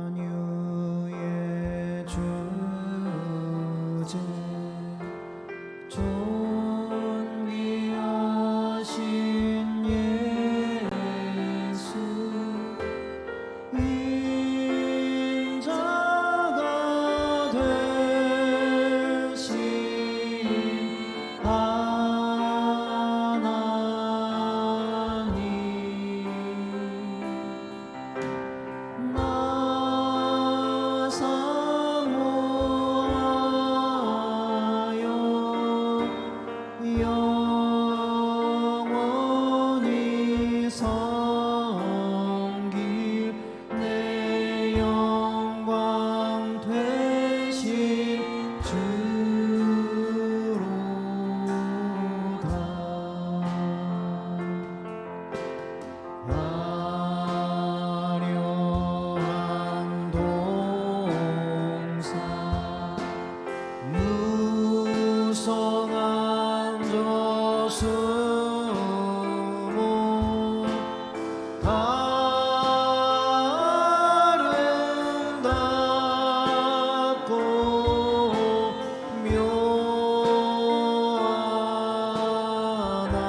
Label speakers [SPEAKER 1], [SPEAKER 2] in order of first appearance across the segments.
[SPEAKER 1] 만유의 주제 존귀하신 예수 인자가 되신 하나님 나 사모하여 영원히 섬길 내 영광 되신 주로다. 화려한 동산 무성한 저수목 아름답고 묘하나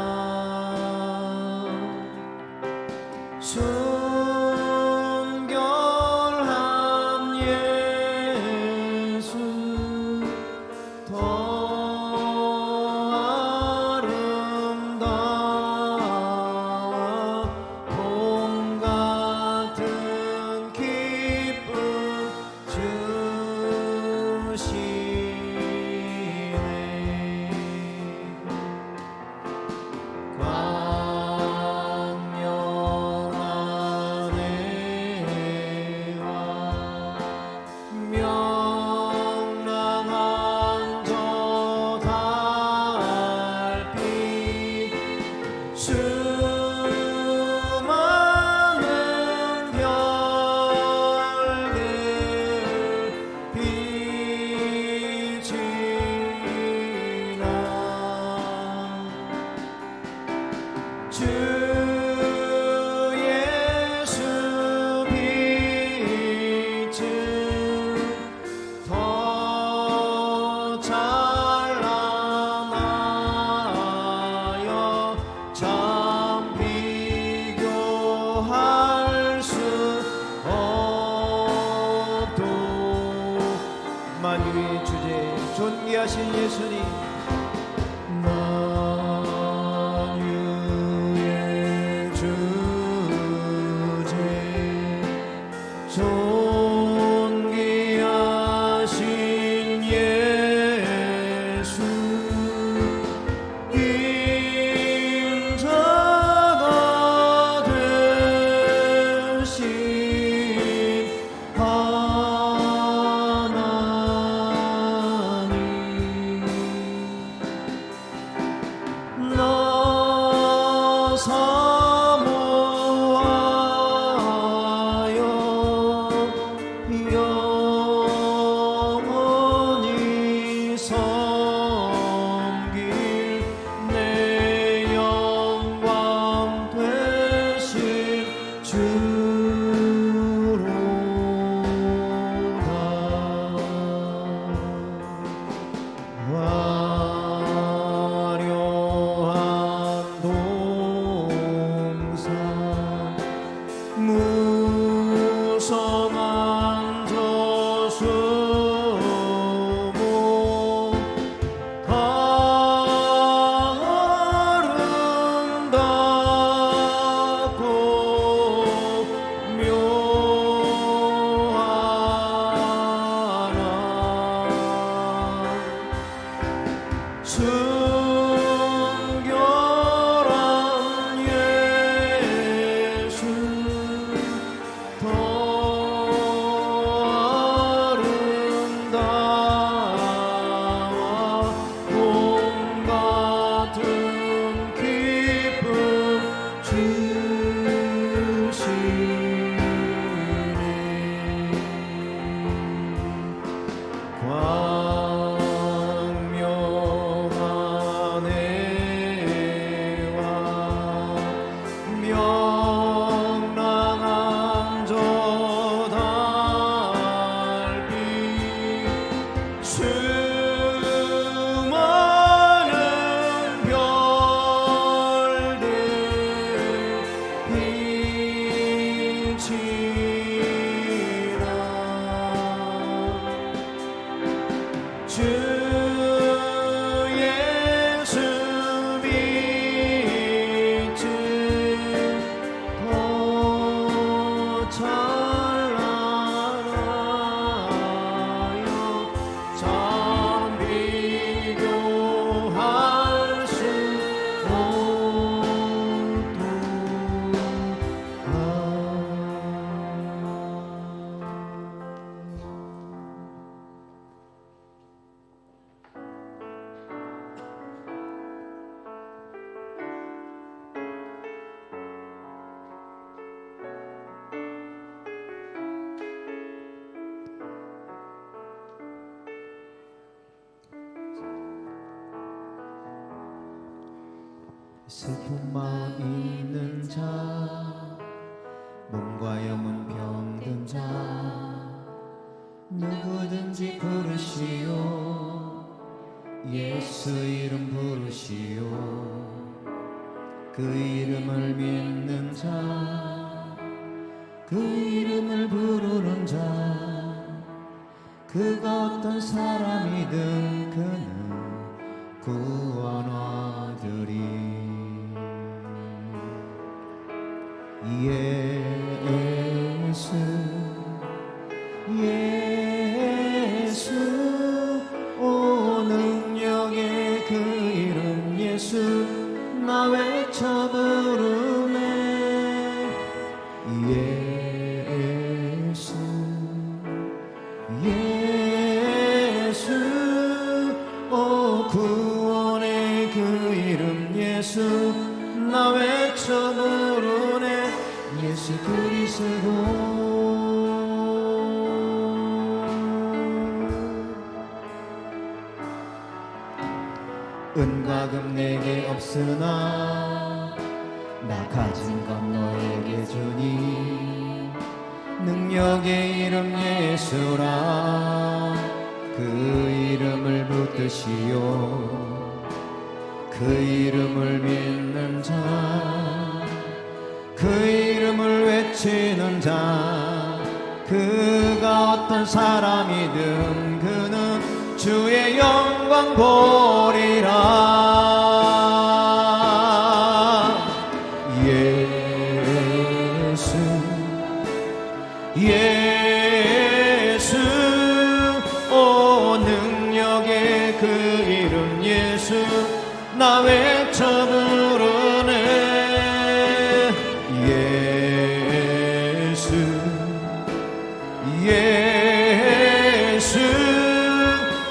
[SPEAKER 1] 순결한 예수 더 아름다워 봄 같은 기쁨 주시네. 광명한 해와 명랑한 저 달빛 수많은 별들 비치나 주 예수 빛은 더 찬란하여 참 비교할 수 없도. 만유의 주제 존귀하신 예수님 만유의 주제 존귀하신 예수 인자가 되신 하나님 나 사모하여 영원히 섬길 내 영광 되신 주로다. 화려한 동산 슬픈 마음 있는 자, 몸과 영혼 병든 자, 누구든지 부르시오. 예수 이름 부르시오. 그 이름을 믿는 자, 그 이름을 부르는 자, 그가 어떤 사람이든 그는 구원 얻으리. 예수 예수 오 능력의 그 이름 예수 나 외쳐 부르네. 예수 예수 오 구원의 그 이름 예수 나 외쳐 부르네. 예수 그리스도. 은과 금 내게 없으나 나 가진 건 너에게 주니. 능력의 이름 예수라 그 이름을 붙드시오. 그 이름을 믿는 자, 그 이름을 외치는 자, 그가 어떤 사람이든 그는 주의 영광 보리라. 예수 예수 오 능력의 그 이름 예수 나 외쳐 부르네. 예수 예수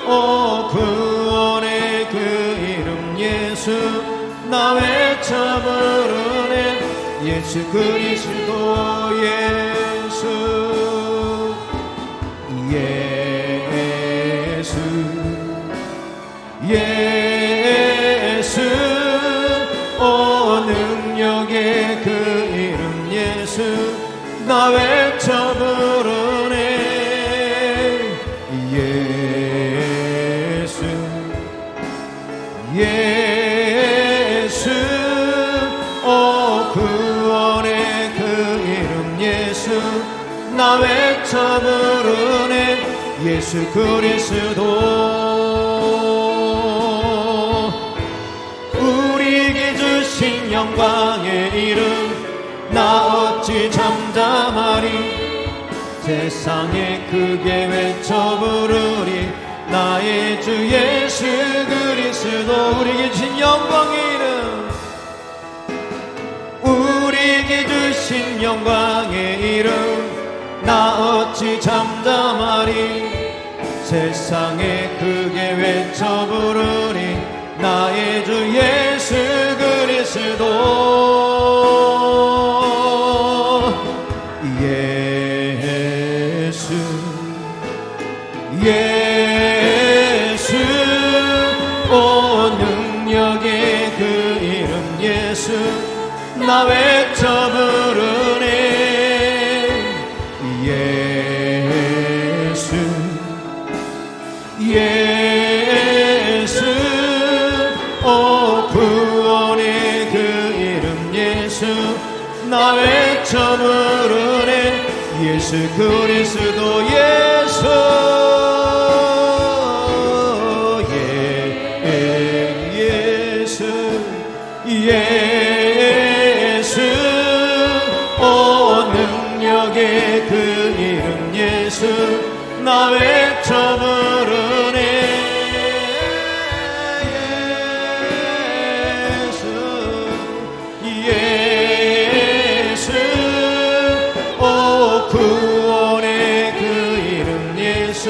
[SPEAKER 1] 오 구원의 그 이름 예수 나 외쳐 부르네. 예수 그리스도 예수 예수 예수 오 능력의 그 이름 예수 나 외쳐 부르네. 예수 예수 오 구원의 그 이름 예수 나 외쳐 부르네. 예수 그리스도. 우리에게 주신 영광의 이름 나 어찌 잠잠하리. 세상에 크게 외쳐 부르리. 나의 주 예수 그리스도. 우리에게 주신 영광의 이름, 우리에게 주신 영광의 이름 나 어찌 잠잠하리. 세상에 크게 외쳐 부르리. 나의 주 예수 그리스도. 예수 예수 오 능력의 그 이름 예수 나 외쳐 부르네. 예수 예수 오 구원의 그 이름 예수 나 외쳐 부르네. 예수 그리스도 예수 예수 예수 오 능력의 그 이름 예수 나 외쳐 부르네. 예수 오 구원의 그 이름 예수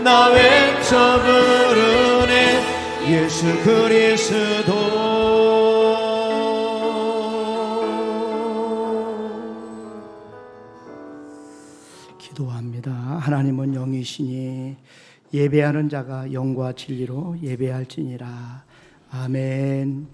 [SPEAKER 1] 나 외쳐 부르네. 예수 그리스도.
[SPEAKER 2] 기도합니다. 하나님은 영이시니 예배하는 자가 영과 진리로 예배할지니라. 아멘.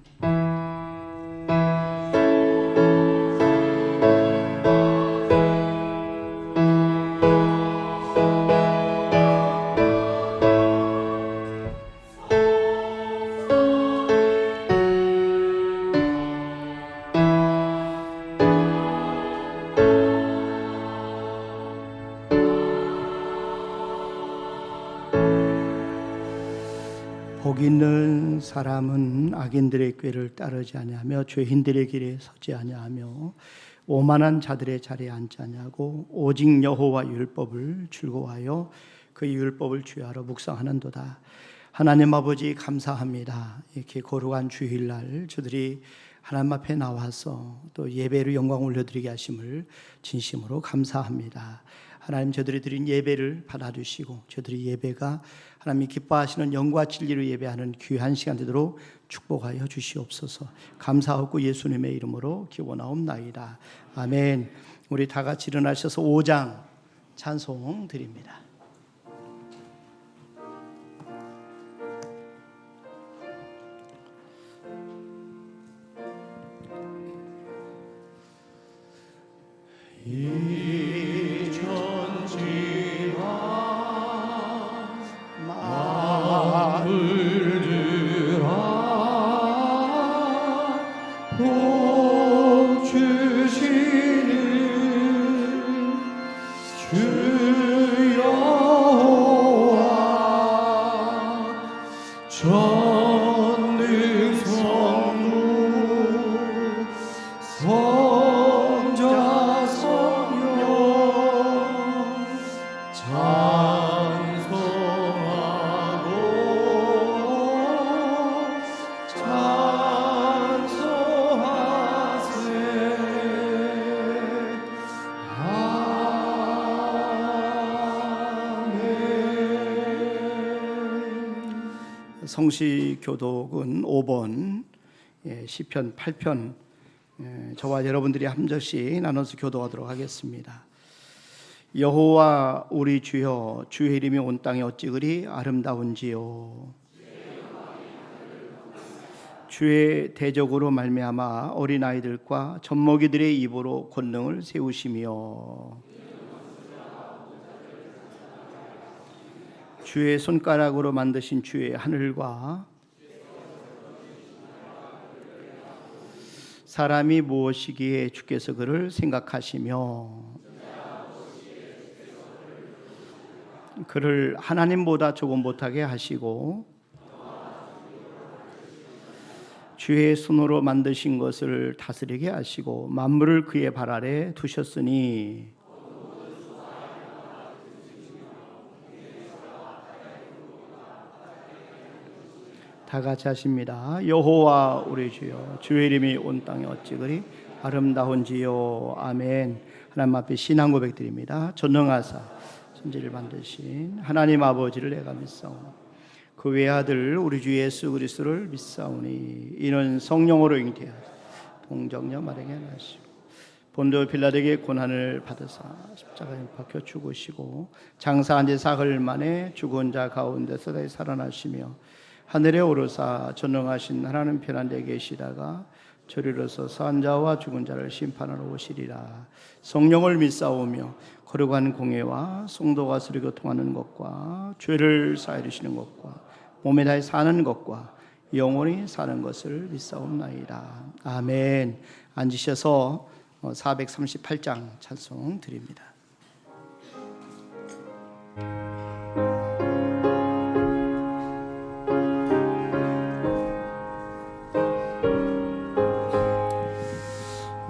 [SPEAKER 2] 복 있는 사람은 악인들의 꾀를 따르지 아니하며 죄인들의 길에 서지 아니하며 오만한 자들의 자리에 앉지 아니하고 오직 여호와 율법을 즐거워하여 그 율법을 주야로 묵상하는도다. 하나님 아버지 감사합니다. 이렇게 거룩한 주일날 저들이 하나님 앞에 나와서 또 예배로 영광 올려드리게 하심을 진심으로 감사합니다. 하나님, 저들이 드린 예배를 받아주시고 저들이 예배가 하나님이 기뻐하시는 영과 진리로 예배하는 귀한 시간 되도록 축복하여 주시옵소서. 감사하고 예수님의 이름으로 기원하옵나이다. 아멘. 우리 다 같이 일어나셔서 5장 찬송 드립니다.
[SPEAKER 1] 이 천지와 만물들아 복 주시는 주 여호와 전능성부 성자 성령 찬송하고 찬송하세. 아멘.
[SPEAKER 2] 성시교독은 5번 시편 8편 저와 여러분들이 한 절씩 나눠서 교독하도록 하겠습니다. 여호와 우리 주여, 주의 이름이 온 땅에 어찌 그리 아름다운지요. 주의 대적으로 말미암아 어린아이들과 젖먹이들의 입으로 권능을 세우시며 주의 손가락으로 만드신 주의 하늘과 사람이 무엇이기에 주께서 그를 생각하시며 그를 하나님보다 조금 못하게 하시고 주의 손으로 만드신 것을 다스리게 하시고 만물을 그의 발 아래 두셨으니 다 같이 하십니다. 여호와 우리 주여, 주의 이름이 온 땅에 어찌 그리 아름다운지요. 아멘. 하나님 앞에 신앙 고백 드립니다. 전능하사 천지를 만드신 하나님 아버지를 내가 믿사오니 그 외아들 우리 주 예수 그리스도를 믿사오니 이는 성령으로 잉태하사 동정녀 마리아에게 나시고 본도 빌라에게 고난을 받으사 십자가에 박혀 죽으시고 장사한 지 사흘 만에 죽은 자 가운데서 다시 살아나시며 하늘에 오르사 전능하신 하나님 편한데 계시다가 저리로서 산 자와 죽은 자를 심판하러 오시리라. 성령을 믿사오며 거룩한 공예와 성도가 서로 교통하는 것과 죄를 사하여 주시는 것과 몸에 다해 사는 것과 영원히 사는 것을 믿사옵나이다. 아멘. 앉으셔서 438장 찬송 드립니다.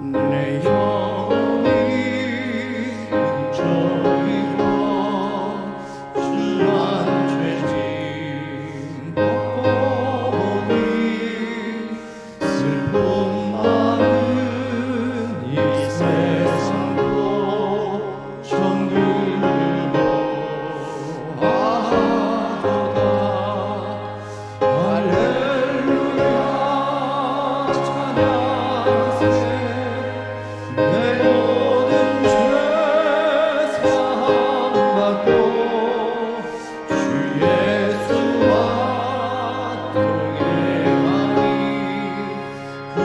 [SPEAKER 1] 내 영혼이 저희와 주한 죄짐 벗고 보니 슬픔 많은 이 세상도 정들고 아도다. 할렐루야 찬양하세. 내 모든 죄 사함받고 주 예수와 동행하니 그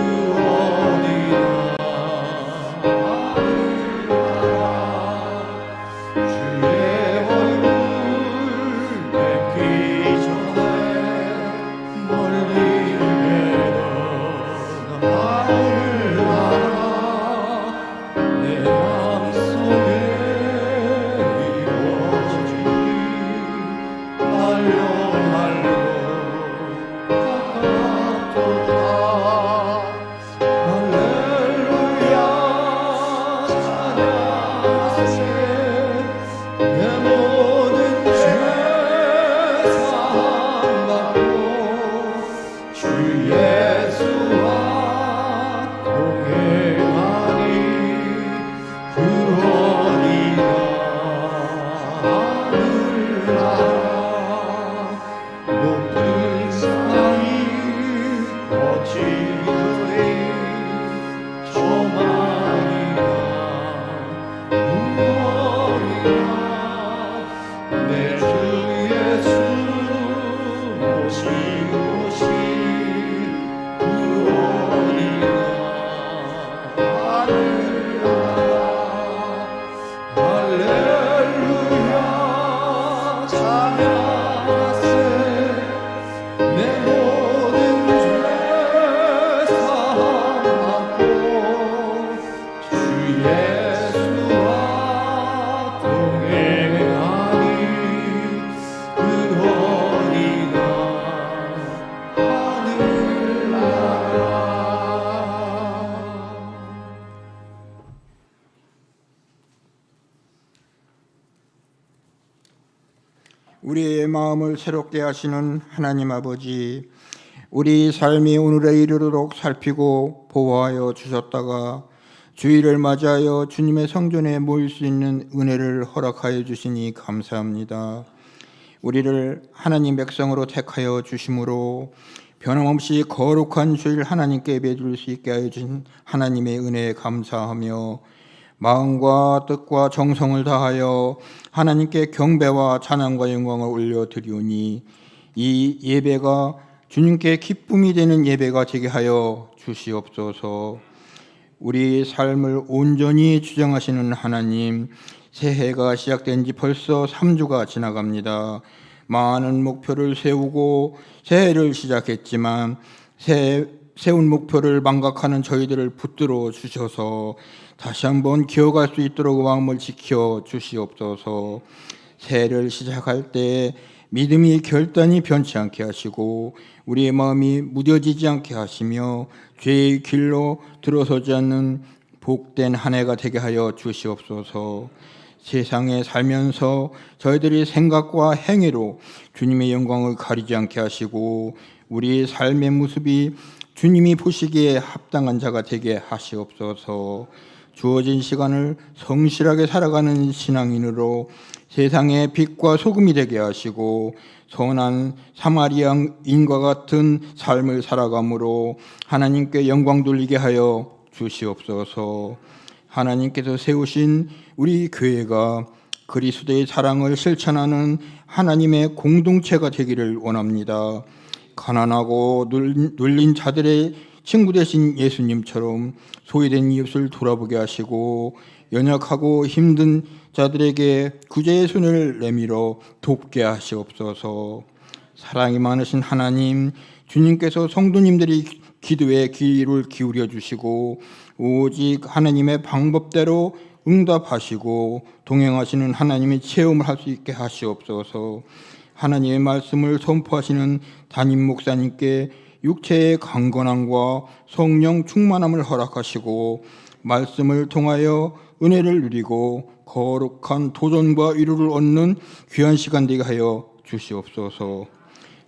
[SPEAKER 3] 우리의 마음을 새롭게 하시는 하나님 아버지, 우리 삶이 오늘에 이르도록 살피고 보호하여 주셨다가 주일을 맞이하여 주님의 성전에 모일 수 있는 은혜를 허락하여 주시니 감사합니다. 우리를 하나님 백성으로 택하여 주심으로 변함없이 거룩한 주일 하나님께 예배드릴 수 있게 하여 주신 하나님의 은혜에 감사하며 마음과 뜻과 정성을 다하여 하나님께 경배와 찬양과 영광을 올려드리오니 이 예배가 주님께 기쁨이 되는 예배가 되게 하여 주시옵소서. 우리 삶을 온전히 주장하시는 하나님, 새해가 시작된 지 벌써 3주가 지나갑니다. 많은 목표를 세우고 새해를 시작했지만 세운 목표를 망각하는 저희들을 붙들어 주셔서 다시 한번 기억할 수 있도록 마음을 지켜 주시옵소서. 새해를 시작할 때 믿음이 결단이 변치 않게 하시고 우리의 마음이 무뎌지지 않게 하시며 죄의 길로 들어서지 않는 복된 한 해가 되게 하여 주시옵소서. 세상에 살면서 저희들이 생각과 행위로 주님의 영광을 가리지 않게 하시고 우리의 삶의 모습이 주님이 보시기에 합당한 자가 되게 하시옵소서. 주어진 시간을 성실하게 살아가는 신앙인으로 세상의 빛과 소금이 되게 하시고 선한 사마리아인과 같은 삶을 살아감으로 하나님께 영광 돌리게 하여 주시옵소서. 하나님께서 세우신 우리 교회가 그리스도의 사랑을 실천하는 하나님의 공동체가 되기를 원합니다. 가난하고 눌린 자들의 친구 되신 예수님처럼 소외된 이웃을 돌아보게 하시고 연약하고 힘든 자들에게 구제의 손을 내밀어 돕게 하시옵소서. 사랑이 많으신 하나님, 주님께서 성도님들이 기도에 귀를 기울여 주시고 오직 하나님의 방법대로 응답하시고 동행하시는 하나님의 체험을 할 수 있게 하시옵소서. 하나님의 말씀을 선포하시는 담임 목사님께 육체의 강건함과 성령 충만함을 허락하시고 말씀을 통하여 은혜를 누리고 거룩한 도전과 위로를 얻는 귀한 시간 되게 하여 주시옵소서.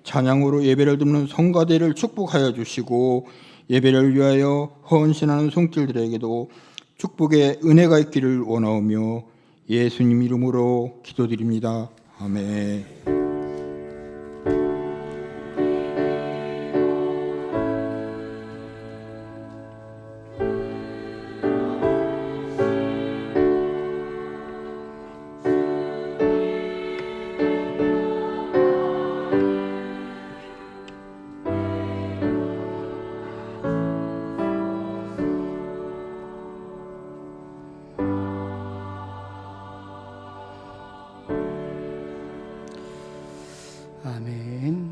[SPEAKER 3] 찬양으로 예배를 드리는 성가대를 축복하여 주시고 예배를 위하여 헌신하는 손길들에게도 축복의 은혜가 있기를 원하오며 예수님 이름으로 기도드립니다. 아멘.
[SPEAKER 2] 아멘.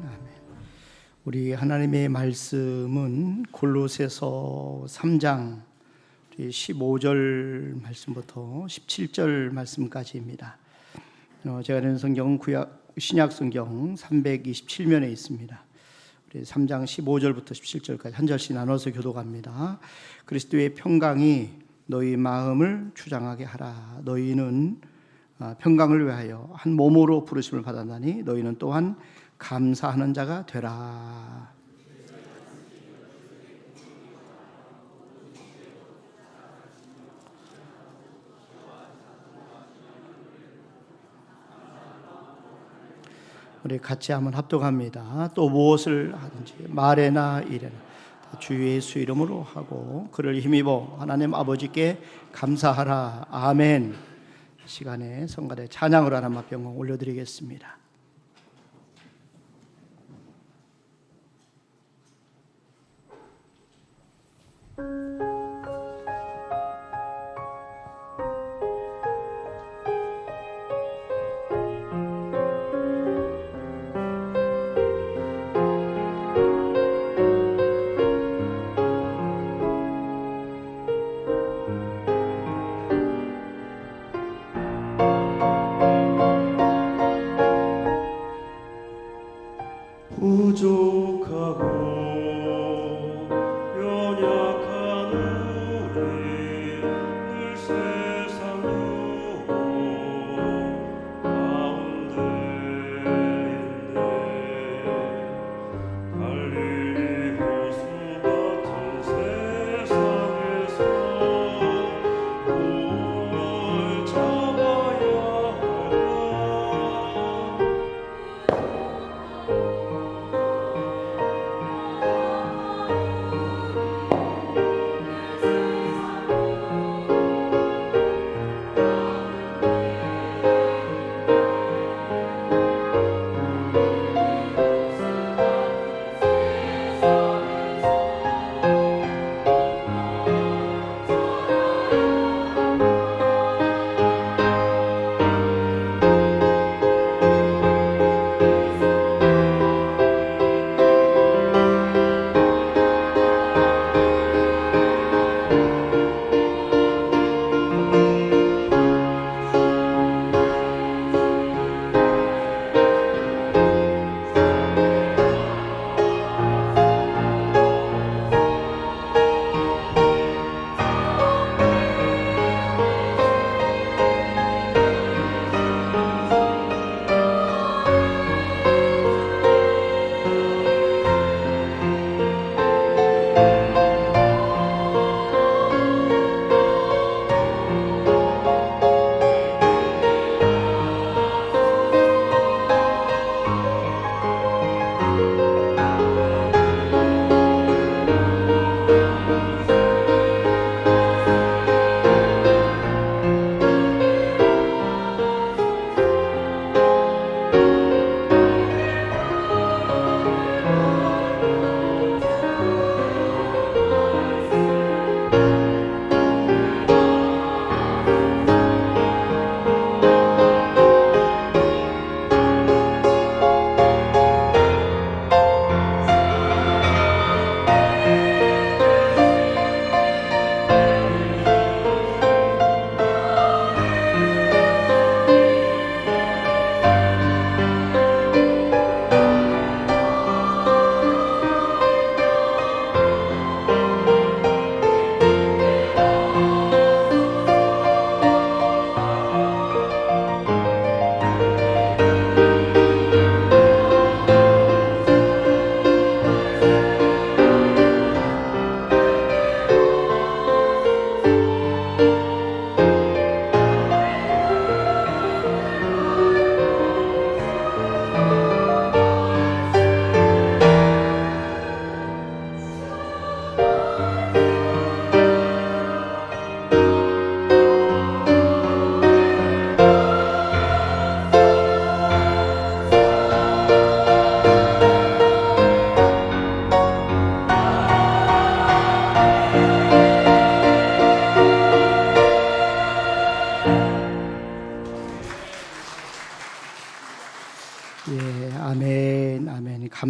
[SPEAKER 2] 우리 하나님의 말씀은 골로새서 3장 15절 말씀부터 17절 말씀까지입니다. 제가 읽는 성경은 신약 성경 327면에 있습니다. 우리 3장 15절부터 17절까지 한 절씩 나눠서 교독합니다. 그리스도의 평강이 너희 마음을 주장하게 하라. 너희는 평강을 위하여 한 몸으로 부르심을 받았나니 너희는 또한 감사하는 자가 되라. 우리 같이 한번 합독합니다. 또 무엇을 하든지 말에나 일에나 주 예수 이름으로 하고 그를 힘입어 하나님 아버지께 감사하라. 아멘. 시간에 성가대 찬양으로 하나님 앞에 영광 올려드리겠습니다.
[SPEAKER 1] 부족하고 연약한 우리 늘 세상 유혹 가운데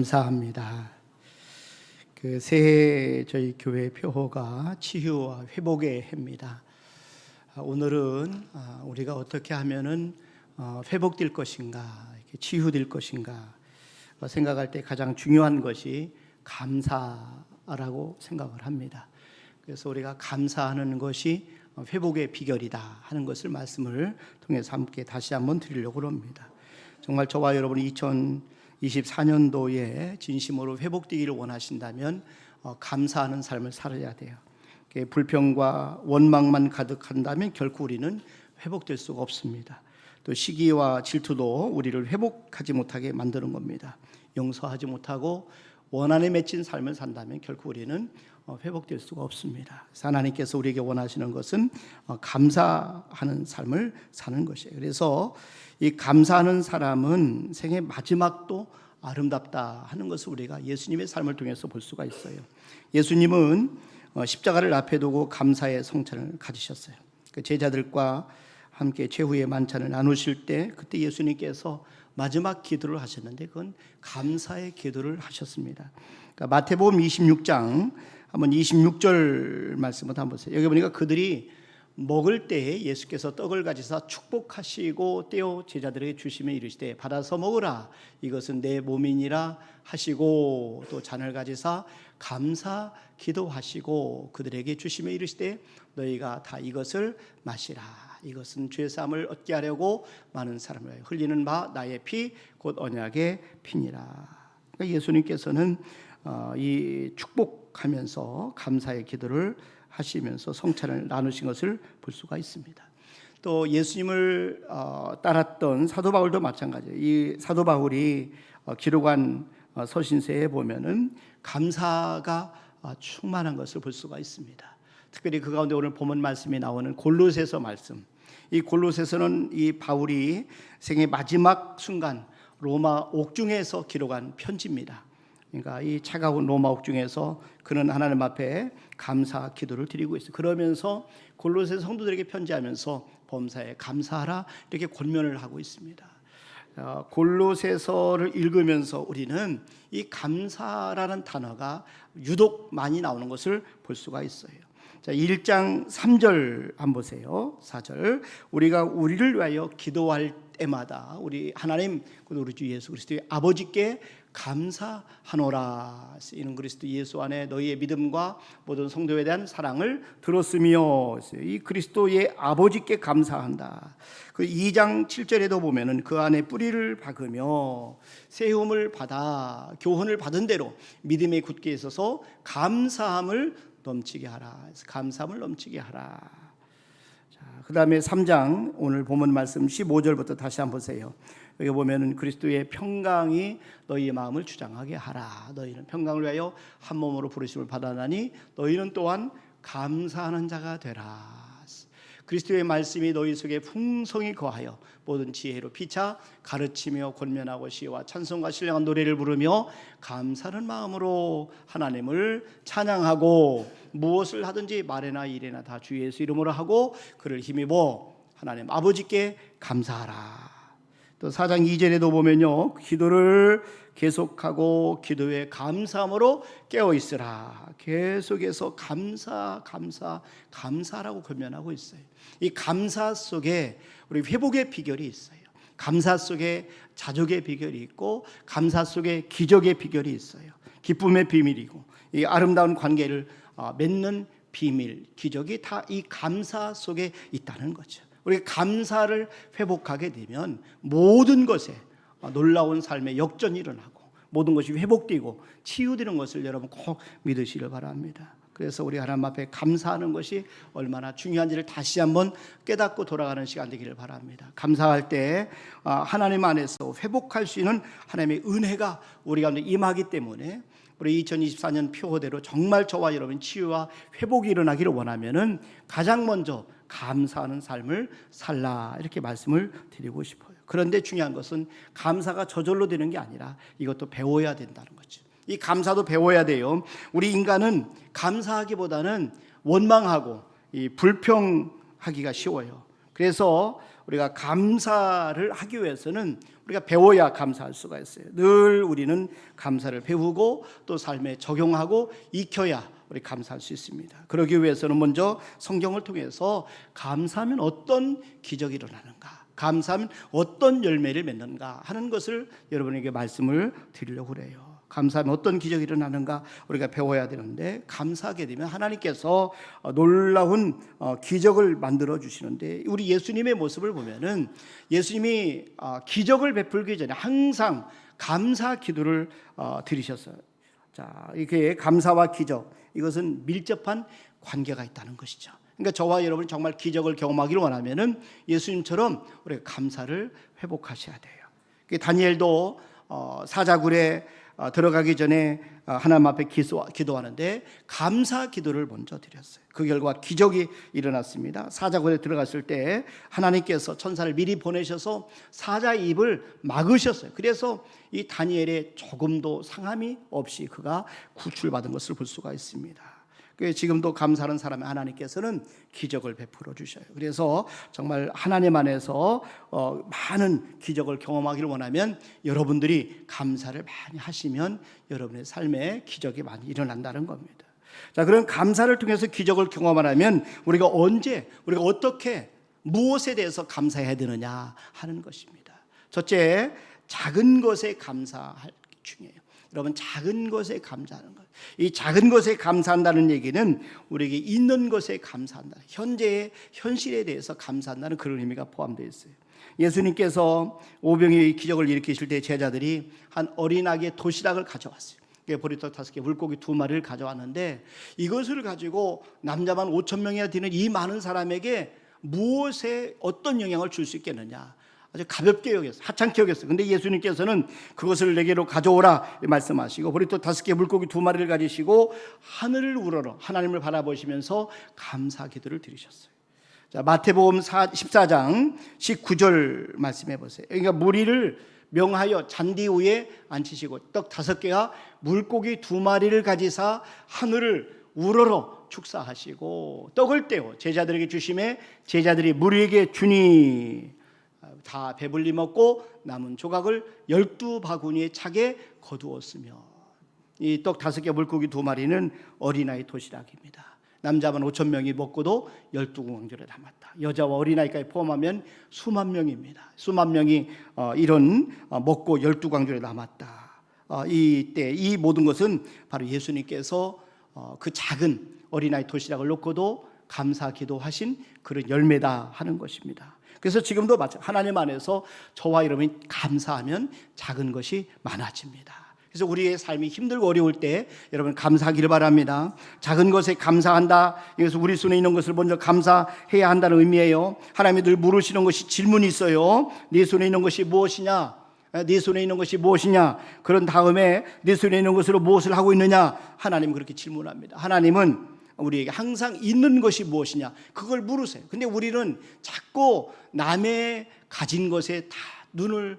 [SPEAKER 2] 감사합니다. 그 새해 저희 교회 표어가 치유와 회복의 해입니다. 오늘은 우리가 어떻게 하면은 회복될 것인가, 치유될 것인가 생각할 때 가장 중요한 것이 감사라고 생각을 합니다. 그래서 우리가 감사하는 것이 회복의 비결이다 하는 것을 말씀을 통해서 함께 다시 한번 드리려고 합니다. 정말 저와 여러분이 2024년도에 진심으로 회복되기를 원하신다면 감사하는 삶을 살아야 돼요. 불평과 원망만 가득한다면 결코 우리는 회복될 수가 없습니다. 또 시기와 질투도 우리를 회복하지 못하게 만드는 겁니다. 용서하지 못하고 원한에 맺힌 삶을 산다면 결코 우리는 회복될 수가 없습니다. 그래서 하나님께서 우리에게 원하시는 것은 감사하는 삶을 사는 것이에요. 그래서 이 감사하는 사람은 생의 마지막도 아름답다 하는 것을 우리가 예수님의 삶을 통해서 볼 수가 있어요. 예수님은 십자가를 앞에 두고 감사의 성찬을 가지셨어요. 그 제자들과 함께 최후의 만찬을 나누실 때 그때 예수님께서 마지막 기도를 하셨는데 그건 감사의 기도를 하셨습니다. 그러니까 마태복음 26장 한번 26절 말씀을 한번 보세요. 여기 보니까 그들이 먹을 때에 예수께서 떡을 가지사 축복하시고 떼어 제자들에게 주시며 이르시되 받아서 먹으라 이것은 내 몸이니라 하시고 또 잔을 가지사 감사 기도하시고 그들에게 주시며 이르시되 너희가 다 이것을 마시라 이것은 죄 사함을 얻게 하려고 많은 사람을 위하여 흘리는 바 나의 피 곧 언약의 피니라. 그러니까 예수님께서는 이 축복하면서 감사의 기도를 하시면서 성찬을 나누신 것을 볼 수가 있습니다. 또 예수님을 따랐던 사도 바울도 마찬가지예요. 이 사도 바울이 기록한 서신서에 보면은 감사가 충만한 것을 볼 수가 있습니다. 특별히 그 가운데 오늘 본문 말씀이 나오는 골로새서 말씀. 이 골로새서는 이 바울이 생의 마지막 순간 로마 옥중에서 기록한 편지입니다. 그러니까 이 차가운 로마 옥중에서 그는 하나님 앞에 감사 기도를 드리고 있어요. 그러면서 골로새 성도들에게 편지하면서 범사에 감사하라 이렇게 권면을 하고 있습니다. 골로새서를 읽으면서 우리는 이 감사라는 단어가 유독 많이 나오는 것을 볼 수가 있어요. 자, 1장 3절 한번 보세요. 4절 우리가 우리를 위하여 기도할 때마다 우리 하나님 우리 주 예수 그리스도의 아버지께 감사하노라. 이는 그리스도 예수 안에 너희의 믿음과 모든 성도에 대한 사랑을 들었으며 이 그리스도의 아버지께 감사한다. 그 2장 7절에도 보면은 그 안에 뿌리를 박으며 세움을 받아 교훈을 받은 대로 믿음에 굳게 있어서 감사함을 넘치게 하라. 감사함을 넘치게 하라. 그 다음에 3장 오늘 본문 말씀 15절부터 다시 한번 보세요. 여기 보면은 그리스도의 평강이 너희의 마음을 주장하게 하라. 너희는 평강을 위하여 한 몸으로 부르심을 받았나니 너희는 또한 감사하는 자가 되라. 그리스도의 말씀이 너희 속에 풍성히 거하여 모든 지혜로 피차 가르치며 권면하고 시와 찬송과 신령한 노래를 부르며 감사하는 마음으로 하나님을 찬양하고 무엇을 하든지 말에나 일에나 다 주 예수 이름으로 하고 그를 힘입어 하나님 아버지께 감사하라. 또 4장 2절에도 보면요 기도를 계속하고 기도에 감사함으로 깨어 있으라. 계속해서 감사라고 권면하고 있어요. 이 감사 속에 우리 회복의 비결이 있어요. 감사 속에 자족의 비결이 있고 감사 속에 기적의 비결이 있어요. 기쁨의 비밀이고 이 아름다운 관계를 맺는 비밀, 기적이 다 이 감사 속에 있다는 거죠. 우리가 감사를 회복하게 되면 모든 것에 놀라운 삶의 역전이 일어나고 모든 것이 회복되고 치유되는 것을 여러분 꼭 믿으시길 바랍니다. 그래서 우리 하나님 앞에 감사하는 것이 얼마나 중요한지를 다시 한번 깨닫고 돌아가는 시간 되기를 바랍니다. 감사할 때 하나님 안에서 회복할 수 있는 하나님의 은혜가 우리 가운데 임하기 때문에 우리 2024년 표어대로 정말 저와 여러분 치유와 회복이 일어나기를 원하면은 가장 먼저 감사하는 삶을 살라 이렇게 말씀을 드리고 싶어요. 그런데 중요한 것은 감사가 저절로 되는 게 아니라 이것도 배워야 된다는 거죠. 이 감사도 배워야 돼요. 우리 인간은 감사하기보다는 원망하고 이 불평하기가 쉬워요. 그래서 우리가 감사를 하기 위해서는 우리가 배워야 감사할 수가 있어요. 늘 우리는 감사를 배우고 또 삶에 적용하고 익혀야 우리 감사할 수 있습니다. 그러기 위해서는 먼저 성경을 통해서 감사하면 어떤 기적이 일어나는가, 감사하면 어떤 열매를 맺는가 하는 것을 여러분에게 말씀을 드리려고 그래요. 감사하면 어떤 기적이 일어나는가 우리가 배워야 되는데, 감사하게 되면 하나님께서 놀라운 기적을 만들어 주시는데, 우리 예수님의 모습을 보면은 예수님이 기적을 베풀기 전에 항상 감사 기도를 드리셨어요. 자, 이게 감사와 기적, 이것은 밀접한 관계가 있다는 것이죠. 그러니까 저와 여러분이 정말 기적을 경험하기를 원하면은 예수님처럼 우리가 감사를 회복하셔야 돼요. 다니엘도 사자굴에 들어가기 전에 하나님 앞에 기도하는데 감사 기도를 먼저 드렸어요. 그 결과 기적이 일어났습니다. 사자굴에 들어갔을 때 하나님께서 천사를 미리 보내셔서 사자의 입을 막으셨어요. 그래서 이 다니엘의 조금도 상함이 없이 그가 구출받은 것을 볼 수가 있습니다. 지금도 감사하는 사람의 하나님께서는 기적을 베풀어 주셔요. 그래서 정말 하나님 안에서 많은 기적을 경험하기를 원하면 여러분들이 감사를 많이 하시면 여러분의 삶에 기적이 많이 일어난다는 겁니다. 자, 그런 감사를 통해서 기적을 경험하려면 우리가 언제, 우리가 어떻게, 무엇에 대해서 감사해야 되느냐 하는 것입니다. 첫째, 작은 것에 감사할 게 중요해요. 여러분, 작은 것에 감사하는 것. 이 작은 것에 감사한다는 얘기는 우리에게 있는 것에 감사한다, 현재의 현실에 대해서 감사한다는 그런 의미가 포함되어 있어요. 예수님께서 오병이의 기적을 일으키실 때 제자들이 한 어린 아기의 도시락을 가져왔어요. 보리떡 5개, 물고기 2마리를 가져왔는데, 이것을 가지고 남자만 5,000명이나 되는 이 많은 사람에게 무엇에 어떤 영향을 줄 수 있겠느냐, 아주 가볍게 여겼어요. 하찮게 여겼어요. 근데 예수님께서는 그것을 내게로 가져오라 말씀하시고, 보리떡 5개, 물고기 2마리를 가지시고 하늘을 우러러 하나님을 바라보시면서 감사 기도를 드리셨어요. 자, 마태복음 14장 19절 말씀해 보세요. 그러니까 무리를 명하여 잔디 위에 앉히시고 떡 5개와 물고기 2마리를 가지사 하늘을 우러러 축사하시고 떡을 떼어 제자들에게 주심에 제자들이 무리에게 주니 다 배불리 먹고 남은 조각을 12바구니에 차게 거두었으며, 이 떡 5개 물고기 2마리는 어린아이 도시락입니다. 남자만 5,000명이 먹고도 12공항줄에 담았다. 여자와 어린아이까지 포함하면 수만 명입니다. 수만 명이 이런 먹고 12광줄에 담았다. 이때 이 모든 것은 바로 예수님께서 그 작은 어린아이 도시락을 놓고도 감사 기도하신 그런 열매다 하는 것입니다. 그래서 지금도 하나님 안에서 저와 여러분이 감사하면 작은 것이 많아집니다. 그래서 우리의 삶이 힘들고 어려울 때 여러분 감사하기를 바랍니다. 작은 것에 감사한다, 이것은 우리 손에 있는 것을 먼저 감사해야 한다는 의미예요. 하나님이 늘 물으시는 것이 질문이 있어요. 네 손에 있는 것이 무엇이냐? 네 손에 있는 것이 무엇이냐? 그런 다음에 네 손에 있는 것으로 무엇을 하고 있느냐? 하나님은 그렇게 질문합니다. 하나님은 우리에게 항상 있는 것이 무엇이냐, 그걸 물으세요. 근데 우리는 자꾸 남의 가진 것에 다 눈을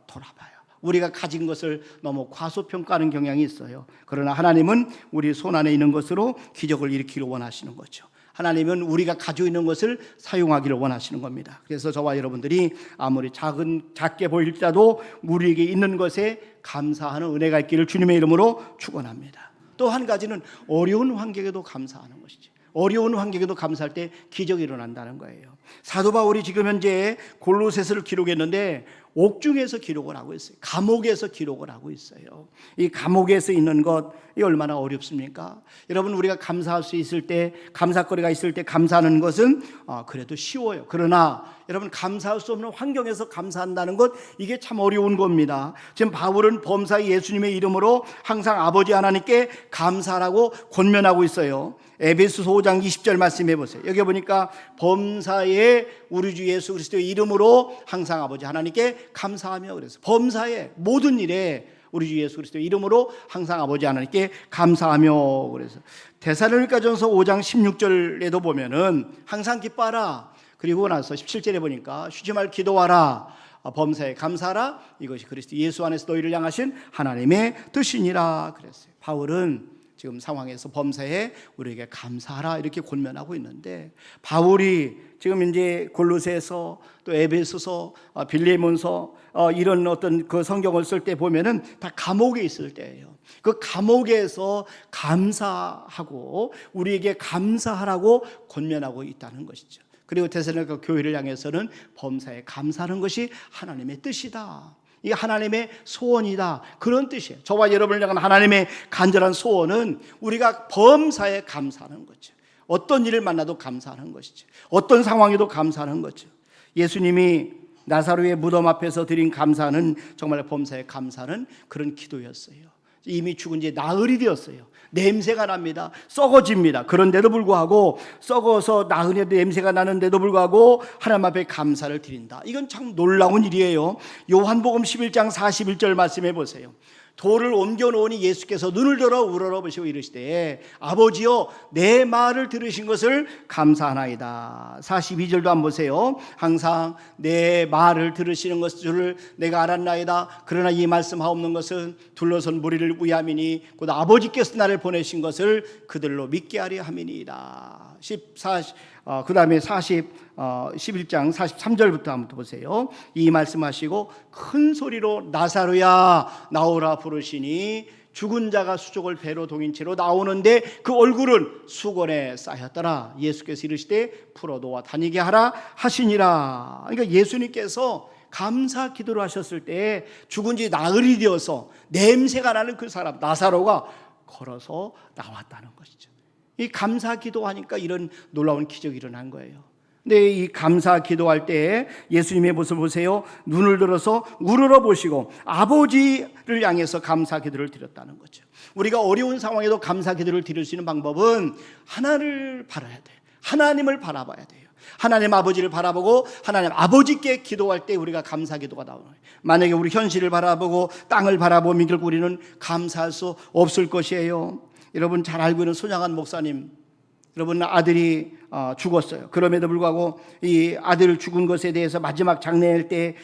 [SPEAKER 2] 돌아봐요. 우리가 가진 것을 너무 과소평가하는 경향이 있어요. 그러나 하나님은 우리 손 안에 있는 것으로 기적을 일으키기를 원하시는 거죠. 하나님은 우리가 가지고 있는 것을 사용하기를 원하시는 겁니다. 그래서 저와 여러분들이 아무리 작게 보일지라도 우리에게 있는 것에 감사하는 은혜가 있기를 주님의 이름으로 축원합니다. 또 한 가지는 어려운 환경에도 감사하는 것이지. 어려운 환경에도 감사할 때 기적이 일어난다는 거예요. 사도 바울이 지금 현재 골로새서를 기록했는데 옥중에서 기록을 하고 있어요. 감옥에서 기록을 하고 있어요. 이 감옥에서 있는 것이 얼마나 어렵습니까? 여러분, 우리가 감사할 수 있을 때, 감사거리가 있을 때 감사하는 것은 그래도 쉬워요. 그러나 여러분, 감사할 수 없는 환경에서 감사한다는 것, 이게 참 어려운 겁니다. 지금 바울은 범사의 예수님의 이름으로 항상 아버지 하나님께 감사하라고 권면하고 있어요. 에베소서 5장 20절 말씀해 보세요. 여기 보니까 범사의 우리 주 예수 그리스도의 이름으로 항상 아버지 하나님께 감사하며, 그래서 범사의 모든 일에 우리 주 예수 그리스도의 이름으로 항상 아버지 하나님께 감사하며, 그래서 데살로니가전서 5장 16절에도 보면은 항상 기뻐하라, 그리고 나서 17절에 보니까 쉬지 말고 기도하라, 범사에 감사하라, 이것이 그리스도 예수 안에서 너희를 향하신 하나님의 뜻이니라 그랬어요. 바울은 지금 상황에서 범사에 우리에게 감사하라 이렇게 권면하고 있는데, 바울이 지금 이제 골로새서 또 에베소서, 빌레몬서 이런 어떤 그 성경을 쓸 때 보면은 다 감옥에 있을 때예요. 그 감옥에서 감사하고 우리에게 감사하라고 권면하고 있다는 것이죠. 그리고 데살로니가 교회를 향해서는 범사에 감사하는 것이 하나님의 뜻이다, 이 하나님의 소원이다, 그런 뜻이에요. 저와 여러분을 향한 하나님의 간절한 소원은 우리가 범사에 감사하는 거죠. 어떤 일을 만나도 감사하는 것이죠. 어떤 상황에도 감사하는 거죠. 예수님이 나사로의 무덤 앞에서 드린 감사는 정말 범사에 감사하는 그런 기도였어요. 이미 죽은 지 나흘이 되었어요. 냄새가 납니다. 썩어집니다. 그런데도 불구하고, 썩어서 나흘의 냄새가 나는데도 불구하고 하나님 앞에 감사를 드린다. 이건 참 놀라운 일이에요. 요한복음 11장 41절 말씀해 보세요. 돌을 옮겨 놓으니 예수께서 눈을 들어 우러러보시고 이르시되 아버지여 내 말을 들으신 것을 감사하나이다. 42절도 한번 보세요. 항상 내 말을 들으시는 것을 내가 알았나이다. 그러나 이 말씀하옵는 것은 둘러선 무리를 위함이니 곧 아버지께서 나를 보내신 것을 그들로 믿게 하려 함이니이다. 그 다음에 11장 43절부터 한번 보세요. 이 말씀하시고 큰 소리로 나사로야 나오라 부르시니 죽은 자가 수족을 배로 동인 채로 나오는데 그 얼굴은 수건에 쌓였더라. 예수께서 이르시되 풀어 놓아 다니게 하라 하시니라. 그러니까 예수님께서 감사 기도를 하셨을 때 죽은 지 나흘이 되어서 냄새가 나는 그 사람 나사로가 걸어서 나왔다는 것이죠. 이 감사 기도하니까 이런 놀라운 기적이 일어난 거예요. 근데 이 감사 기도할 때 예수님의 모습을 보세요. 눈을 들어서 우러러 보시고 아버지를 향해서 감사 기도를 드렸다는 거죠. 우리가 어려운 상황에도 감사 기도를 드릴 수 있는 방법은 하나를 바라야 돼요. 하나님을 바라봐야 돼요. 하나님 아버지를 바라보고 하나님 아버지께 기도할 때 우리가 감사 기도가 나오는 거예요. 만약에 우리 현실을 바라보고 땅을 바라보면 우리는 감사할 수 없을 것이에요. 여러분 잘 알고 있는 손양한 목사님, 여러분 아들이 죽었어요. 그럼에도 불구하고 이 아들 죽은 것에 대해서 마지막 장례할 때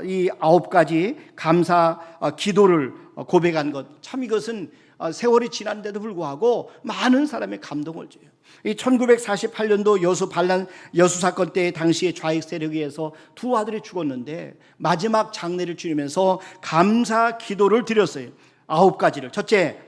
[SPEAKER 2] 이 9가지 감사 기도를 고백한 것, 참 이것은 세월이 지난데도 불구하고 많은 사람의 감동을 줘요. 이 1948년도 여수 반란 여수 사건 때 당시의 좌익 세력에 의해서 두 아들이 죽었는데 마지막 장례를 치르면서 감사 기도를 드렸어요. 9가지를. 첫째,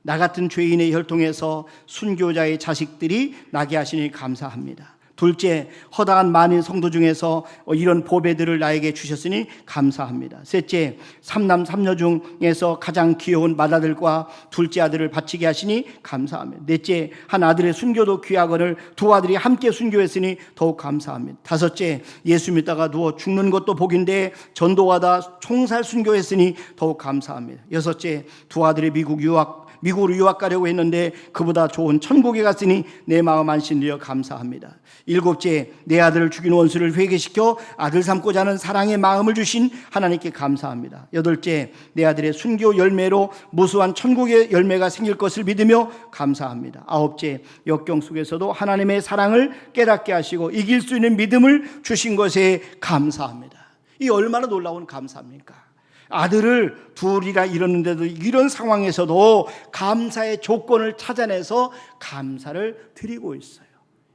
[SPEAKER 2] 나 같은 죄인의 혈통에서 순교자의 자식들이 나게 하시니 감사합니다. 둘째, 허다한 많은 성도 중에서 이런 보배들을 나에게 주셨으니 감사합니다. 셋째, 3남 3녀 중에서 가장 귀여운 맏아들과 둘째 아들을 바치게 하시니 감사합니다. 넷째, 한 아들의 순교도 귀하거늘 두 아들이 함께 순교했으니 더욱 감사합니다. 다섯째, 예수 믿다가 누워 죽는 것도 복인데 전도하다 총살 순교했으니 더욱 감사합니다. 여섯째, 두 아들이 미국으로 유학 가려고 했는데 그보다 좋은 천국에 갔으니 내 마음 안심되어 감사합니다. 일곱째, 내 아들을 죽인 원수를 회개시켜 아들 삼고자 하는 사랑의 마음을 주신 하나님께 감사합니다. 여덟째, 내 아들의 순교 열매로 무수한 천국의 열매가 생길 것을 믿으며 감사합니다. 아홉째, 역경 속에서도 하나님의 사랑을 깨닫게 하시고 이길 수 있는 믿음을 주신 것에 감사합니다. 이 얼마나 놀라운 감사입니까? 아들을 둘이나 잃었는데도 이런 상황에서도 감사의 조건을 찾아내서 감사를 드리고 있어요.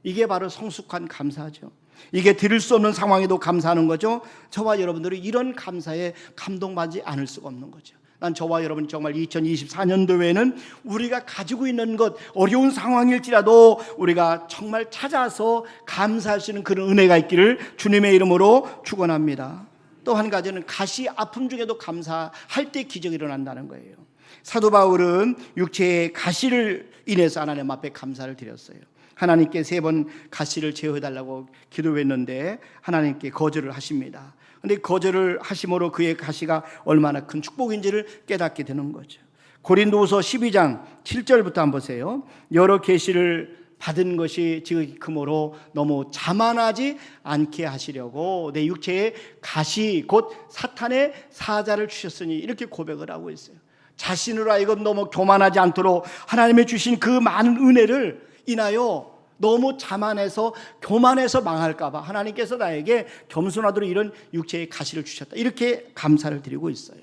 [SPEAKER 2] 이게 바로 성숙한 감사죠. 이게 드릴 수 없는 상황에도 감사하는 거죠. 저와 여러분들이 이런 감사에 감동받지 않을 수가 없는 거죠. 난 저와 여러분이 정말 2024년도에는 우리가 가지고 있는 것, 어려운 상황일지라도 우리가 정말 찾아서 감사할 수 있는 그런 은혜가 있기를 주님의 이름으로 축원합니다. 또 한 가지는 가시 아픔 중에도 감사할 때 기적이 일어난다는 거예요. 사도 바울은 육체의 가시를 인해서 하나님 앞에 감사를 드렸어요. 하나님께 3번 가시를 제어해달라고 기도했는데 하나님께 거절을 하십니다. 그런데 거절을 하심으로 그의 가시가 얼마나 큰 축복인지를 깨닫게 되는 거죠. 고린도후서 12장 7절부터 한번 보세요. 여러 계시를 받은 것이 지극히므로 너무 자만하지 않게 하시려고 내 육체에 가시 곧 사탄의 사자를 주셨으니 이렇게 고백을 하고 있어요. 자신으로 하여금 너무 교만하지 않도록 하나님의 주신 그 많은 은혜를 인하여 너무 자만해서 교만해서 망할까 봐 하나님께서 나에게 겸손하도록 이런 육체의 가시를 주셨다. 이렇게 감사를 드리고 있어요.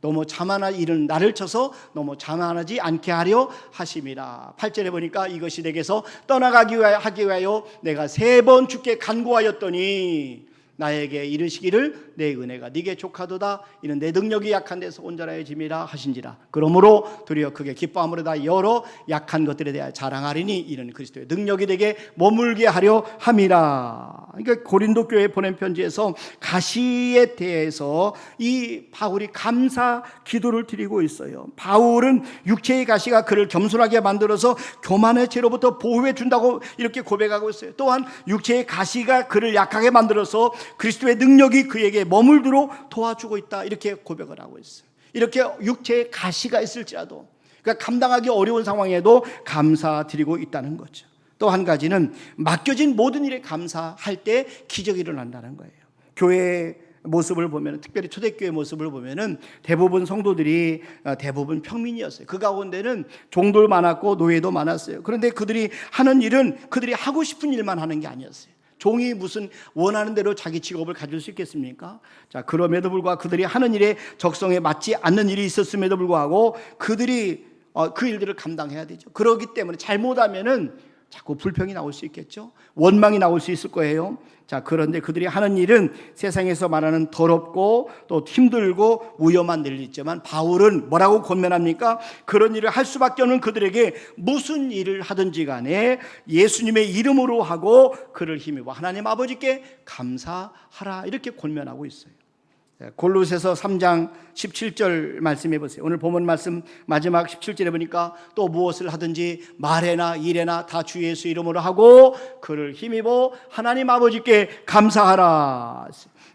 [SPEAKER 2] 너무 자만한 일은 나를 쳐서 너무 자만하지 않게 하려 하심이라. 8절에 보니까 이것이 내게서 떠나가기 하기 위하여 내가 3번 주께 간구하였더니 나에게 이르시기를 내 은혜가 네게 족하도다. 이는 내 능력이 약한 데서 온전하여짐이라 하신지라. 그러므로 도리어 크게 기뻐함으로 다 여러 약한 것들에 대하여 자랑하리니 이는 그리스도의 능력이 되게 머물게 하려 함이라. 그러니까 고린도 교회에 보낸 편지에서 가시에 대해서 이 바울이 감사 기도를 드리고 있어요. 바울은 육체의 가시가 그를 겸손하게 만들어서 교만의 죄로부터 보호해 준다고 이렇게 고백하고 있어요. 또한 육체의 가시가 그를 약하게 만들어서 그리스도의 능력이 그에게 머물도록 도와주고 있다, 이렇게 고백을 하고 있어요. 이렇게 육체의 가시가 있을지라도, 그러니까 감당하기 어려운 상황에도 감사드리고 있다는 거죠. 또 한 가지는 맡겨진 모든 일에 감사할 때 기적이 일어난다는 거예요. 교회의 모습을 보면, 특별히 초대교회 모습을 보면은 대부분 성도들이 대부분 평민이었어요. 그 가운데는 종도 많았고 노예도 많았어요. 그런데 그들이 하는 일은 그들이 하고 싶은 일만 하는 게 아니었어요. 종이 무슨 원하는 대로 자기 직업을 가질 수 있겠습니까? 자, 그럼에도 불구하고 그들이 하는 일에 적성에 맞지 않는 일이 있었음에도 불구하고 그들이 그 일들을 감당해야 되죠. 그렇기 때문에 잘못하면은 자꾸 불평이 나올 수 있겠죠. 원망이 나올 수 있을 거예요. 자, 그런데 그들이 하는 일은 세상에서 말하는 더럽고 또 힘들고 위험한 일이 있지만 바울은 뭐라고 권면합니까? 그런 일을 할 수밖에 없는 그들에게 무슨 일을 하든지 간에 예수님의 이름으로 하고 그를 힘입어 하나님 아버지께 감사하라, 이렇게 권면하고 있어요. 골로새서 3장 17절 말씀해 보세요. 오늘 본문 말씀 마지막 17절에 보니까 또 무엇을 하든지 말해나 일해나 다 주 예수 이름으로 하고 그를 힘입어 하나님 아버지께 감사하라.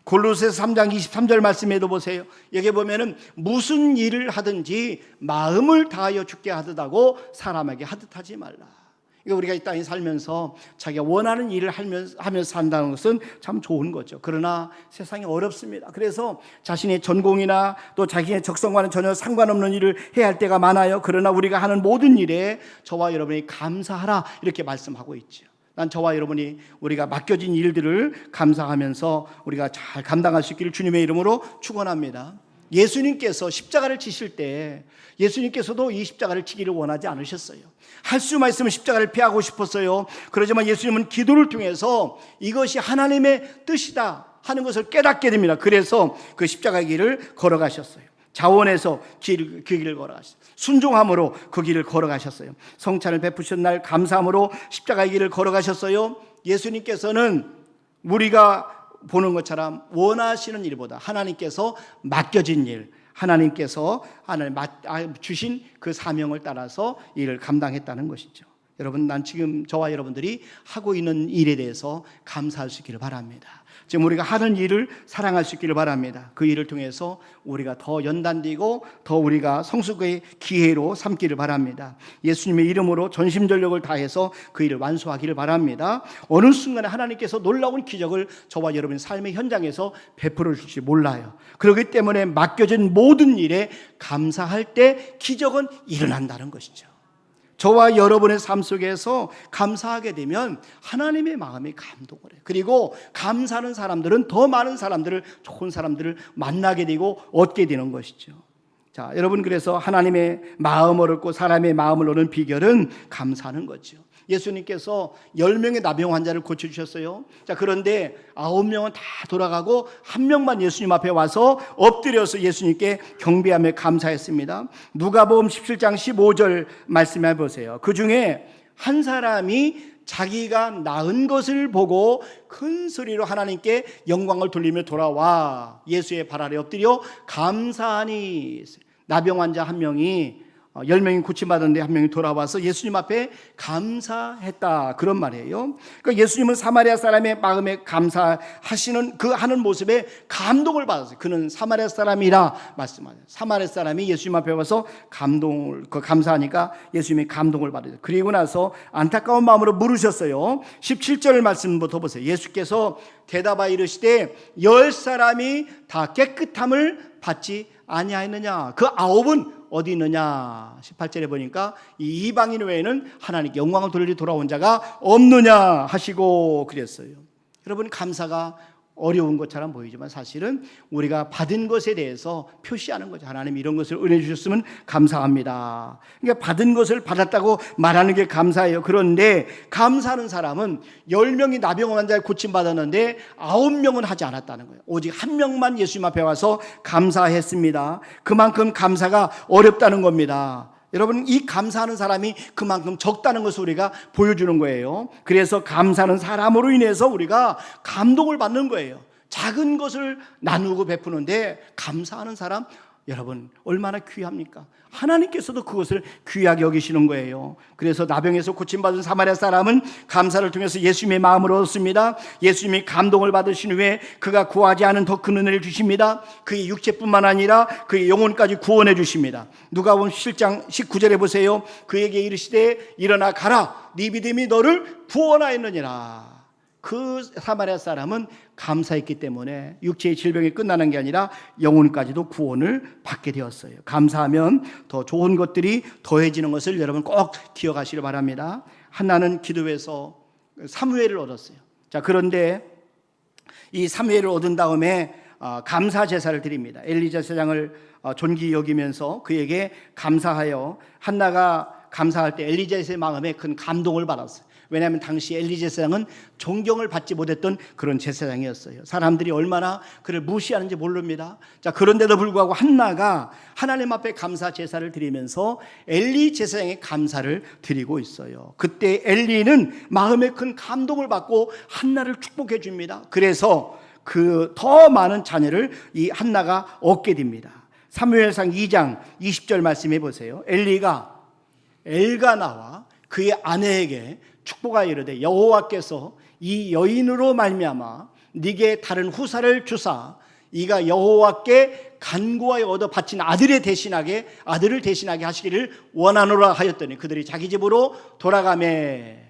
[SPEAKER 2] 골로새서 3장 23절 말씀에도 보세요. 여기 보면은 무슨 일을 하든지 마음을 다하여 주께 하듯하고 사람에게 하듯 하지 말라. 우리가 이 땅에 살면서 자기가 원하는 일을 하면서 산다는 것은 참 좋은 거죠. 그러나 세상이 어렵습니다. 그래서 자신의 전공이나 또 자기의 적성과는 전혀 상관없는 일을 해야 할 때가 많아요. 그러나 우리가 하는 모든 일에 저와 여러분이 감사하라, 이렇게 말씀하고 있죠. 난 저와 여러분이 우리가 맡겨진 일들을 감사하면서 우리가 잘 감당할 수 있기를 주님의 이름으로 축원합니다. 예수님께서 십자가를 지실 때 예수님께서도 이 십자가를 지기를 원하지 않으셨어요. 할 수만 있으면 십자가를 피하고 싶었어요. 그러지만 예수님은 기도를 통해서 이것이 하나님의 뜻이다 하는 것을 깨닫게 됩니다. 그래서 그 십자가의 길을 걸어가셨어요. 자원해서 그 길을 걸어가셨어요. 순종함으로 그 길을 걸어가셨어요. 성찬을 베푸신 날 감사함으로 십자가의 길을 걸어가셨어요. 예수님께서는 우리가 보는 것처럼 원하시는 일보다 하나님께서 맡겨진 일, 하나님께서 하나님 주신 그 사명을 따라서 일을 감당했다는 것이죠. 여러분, 난 지금 저와 여러분들이 하고 있는 일에 대해서 감사할 수 있기를 바랍니다. 지금 우리가 하는 일을 사랑할 수 있기를 바랍니다. 그 일을 통해서 우리가 더 연단되고 더 우리가 성숙의 기회로 삼기를 바랍니다. 예수님의 이름으로 전심전력을 다해서 그 일을 완수하기를 바랍니다. 어느 순간에 하나님께서 놀라운 기적을 저와 여러분의 삶의 현장에서 베풀어 줄지 몰라요. 그렇기 때문에 맡겨진 모든 일에 감사할 때 기적은 일어난다는 것이죠. 저와 여러분의 삶 속에서 감사하게 되면 하나님의 마음이 감동을 해요. 그리고 감사하는 사람들은 더 많은 사람들을, 좋은 사람들을 만나게 되고 얻게 되는 것이죠. 자, 여러분, 그래서 하나님의 마음을 얻고 사람의 마음을 얻는 비결은 감사하는 거죠. 예수님께서 10명의 나병 환자를 고쳐주셨어요. 자, 그런데 9명은 다 돌아가고 1명만 예수님 앞에 와서 엎드려서 예수님께 경배하며 감사했습니다. 누가복음 17장 15절 말씀해 보세요. 그 중에 한 사람이 자기가 나은 것을 보고 큰 소리로 하나님께 영광을 돌리며 돌아와 예수의 발 아래 엎드려 감사하니, 나병 환자 1명이 10명이 고침받았는데 1명이 돌아와서 예수님 앞에 감사했다, 그런 말이에요. 그러니까 예수님은 사마리아 사람의 마음에 감사하시는 그 하는 모습에 감동을 받았어요. 그는 사마리아 사람이라 말씀하세요. 사마리아 사람이 예수님 앞에 와서 감사하니까 예수님이 감동을 받았어요. 그리고 나서 안타까운 마음으로 물으셨어요. 17절 말씀부터 보세요. 예수께서 대답하여 이르시되 10사람이 다 깨끗함을 받지 아니하였느냐? 그 9은 어디 있느냐? 18절에 보니까 이 이방인 외에는 하나님께 영광을 돌리러 돌아온 자가 없느냐 하시고 그랬어요. 여러분, 감사가 어려운 것처럼 보이지만 사실은 우리가 받은 것에 대해서 표시하는 거죠. 하나님 이런 것을 은혜 주셨으면 감사합니다. 그러니까 받은 것을 받았다고 말하는 게 감사해요. 그런데 감사하는 사람은 10명이 나병 환자를 고침받았는데 9명은 하지 않았다는 거예요. 오직 1명만 예수님 앞에 와서 감사했습니다. 그만큼 감사가 어렵다는 겁니다. 여러분, 이 감사하는 사람이 그만큼 적다는 것을 우리가 보여주는 거예요. 그래서 감사하는 사람으로 인해서 우리가 감동을 받는 거예요. 작은 것을 나누고 베푸는데 감사하는 사람, 여러분 얼마나 귀합니까? 하나님께서도 그것을 귀하게 여기시는 거예요. 그래서 나병에서 고침받은 사마리아 사람은 감사를 통해서 예수님의 마음을 얻었습니다. 예수님이 감동을 받으신 후에 그가 구하지 않은 더 큰 은혜를 주십니다. 그의 육체뿐만 아니라 그의 영혼까지 구원해 주십니다. 누가복음 7장 19절에 보세요. 그에게 이르시되 일어나 가라, 네 믿음이 너를 구원하였느니라. 그 사마리아 사람은 감사했기 때문에 육체의 질병이 끝나는 게 아니라 영혼까지도 구원을 받게 되었어요. 감사하면 더 좋은 것들이 더해지는 것을 여러분 꼭 기억하시길 바랍니다. 한나는 기도에서 사무엘을 얻었어요. 자, 그런데 이 사무엘을 얻은 다음에 감사 제사를 드립니다. 엘리 제사장을 존귀히 여기면서 그에게 감사하여 한나가 감사할 때 엘리 제사의 마음에 큰 감동을 받았어요. 왜냐하면 당시 엘리 제사장은 존경을 받지 못했던 그런 제사장이었어요. 사람들이 얼마나 그를 무시하는지 모릅니다. 자, 그런데도 불구하고 한나가 하나님 앞에 감사 제사를 드리면서 엘리 제사장의 감사를 드리고 있어요. 그때 엘리는 마음에 큰 감동을 받고 한나를 축복해 줍니다. 그래서 그 더 많은 자녀를 이 한나가 얻게 됩니다. 사무엘상 2장 20절 말씀해 보세요. 엘리가 엘가나와 그의 아내에게 축복하여 이르되 여호와께서 이 여인으로 말미암아 네게 다른 후사를 주사 이가 여호와께 간구하여 얻어 바친 아들을 대신하게 하시기를 원하노라 하였더니 그들이 자기 집으로 돌아가매.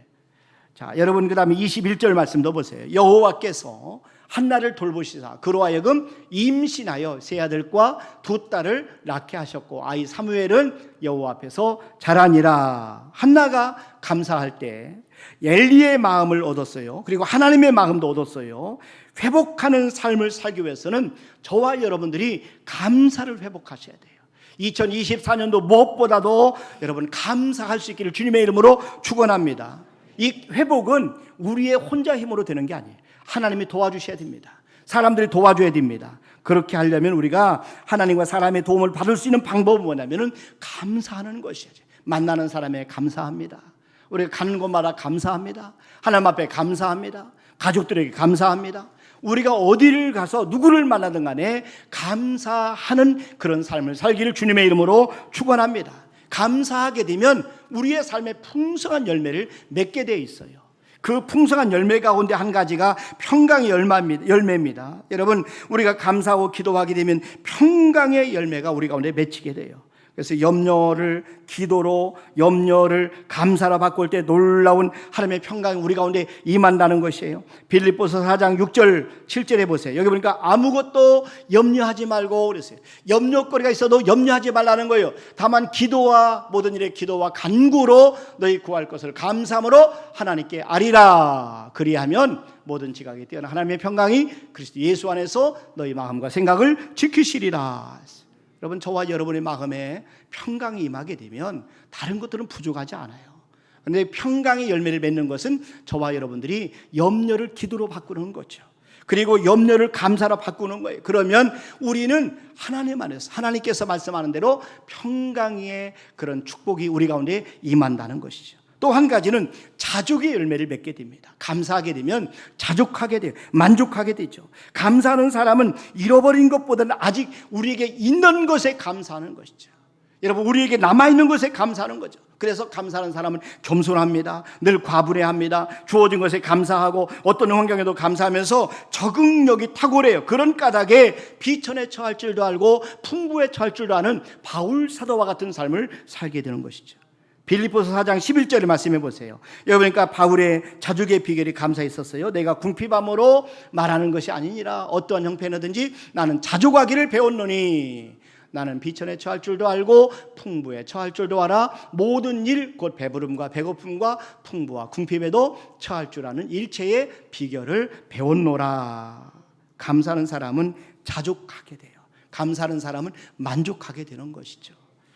[SPEAKER 2] 자, 여러분 그다음에 21절 말씀도 보세요. 여호와께서 한나를 돌보시사 그로 하여금 임신하여 세 아들과 두 딸을 낳게 하셨고 아이 사무엘은 여호와 앞에서 자라니라. 한나가 감사할 때 엘리의 마음을 얻었어요. 그리고 하나님의 마음도 얻었어요. 회복하는 삶을 살기 위해서는 저와 여러분들이 감사를 회복하셔야 돼요. 2024년도 무엇보다도 여러분 감사할 수 있기를 주님의 이름으로 축원합니다. 이 회복은 우리의 혼자 힘으로 되는 게 아니에요. 하나님이 도와주셔야 됩니다. 사람들이 도와줘야 됩니다. 그렇게 하려면 우리가 하나님과 사람의 도움을 받을 수 있는 방법은 뭐냐면은 감사하는 것이죠. 만나는 사람에 감사합니다. 우리가 가는 곳마다 감사합니다. 하나님 앞에 감사합니다. 가족들에게 감사합니다. 우리가 어디를 가서 누구를 만나든 간에 감사하는 그런 삶을 살기를 주님의 이름으로 축원합니다. 감사하게 되면 우리의 삶에 풍성한 열매를 맺게 되어 있어요. 그 풍성한 열매 가운데 한 가지가 평강의 열매입니다. 여러분, 우리가 감사하고 기도하게 되면 평강의 열매가 우리 가운데 맺히게 돼요. 그래서 염려를 기도로, 염려를 감사로 바꿀 때 놀라운 하나님의 평강이 우리 가운데 임한다는 것이에요. 빌립보서 4장 6절 7절에 보세요. 여기 보니까 아무것도 염려하지 말고 그랬어요. 염려거리가 있어도 염려하지 말라는 거예요. 다만 기도와 모든 일의 기도와 간구로 너희 구할 것을 감사함으로 하나님께 아리라. 그리하면 모든 지각에 뛰어난 하나님의 평강이 그리스도 예수 안에서 너희 마음과 생각을 지키시리라. 여러분, 저와 여러분의 마음에 평강이 임하게 되면 다른 것들은 부족하지 않아요. 그런데 평강의 열매를 맺는 것은 저와 여러분들이 염려를 기도로 바꾸는 거죠. 그리고 염려를 감사로 바꾸는 거예요. 그러면 우리는 하나님 안에서 하나님께서 말씀하는 대로 평강의 그런 축복이 우리 가운데 임한다는 것이죠. 또 한 가지는 자족의 열매를 맺게 됩니다. 감사하게 되면 자족하게 돼요. 만족하게 되죠. 감사하는 사람은 잃어버린 것보다는 아직 우리에게 있는 것에 감사하는 것이죠. 여러분, 우리에게 남아있는 것에 감사하는 거죠. 그래서 감사하는 사람은 겸손합니다. 늘 과분해합니다. 주어진 것에 감사하고 어떤 환경에도 감사하면서 적응력이 탁월해요. 그런 까닭에 비천에 처할 줄도 알고 풍부에 처할 줄도 아는 바울 사도와 같은 삶을 살게 되는 것이죠. 빌립보서 4장 11절을 말씀해 보세요. 여기 보니까 바울의 자족의 비결이 감사에 있었어요. 내가 궁핍함으로 말하는 것이 아니니라. 어떠한 형편이든지 나는 자족하기를 배웠노니 나는 비천에 처할 줄도 알고 풍부에 처할 줄도 알아. 모든 일 곧 배부름과 배고픔과 풍부와 궁핍에도 처할 줄 아는 일체의 비결을 배웠노라. 감사하는 사람은 자족하게 돼요. 감사하는 사람은 만족하게 되는 것이죠.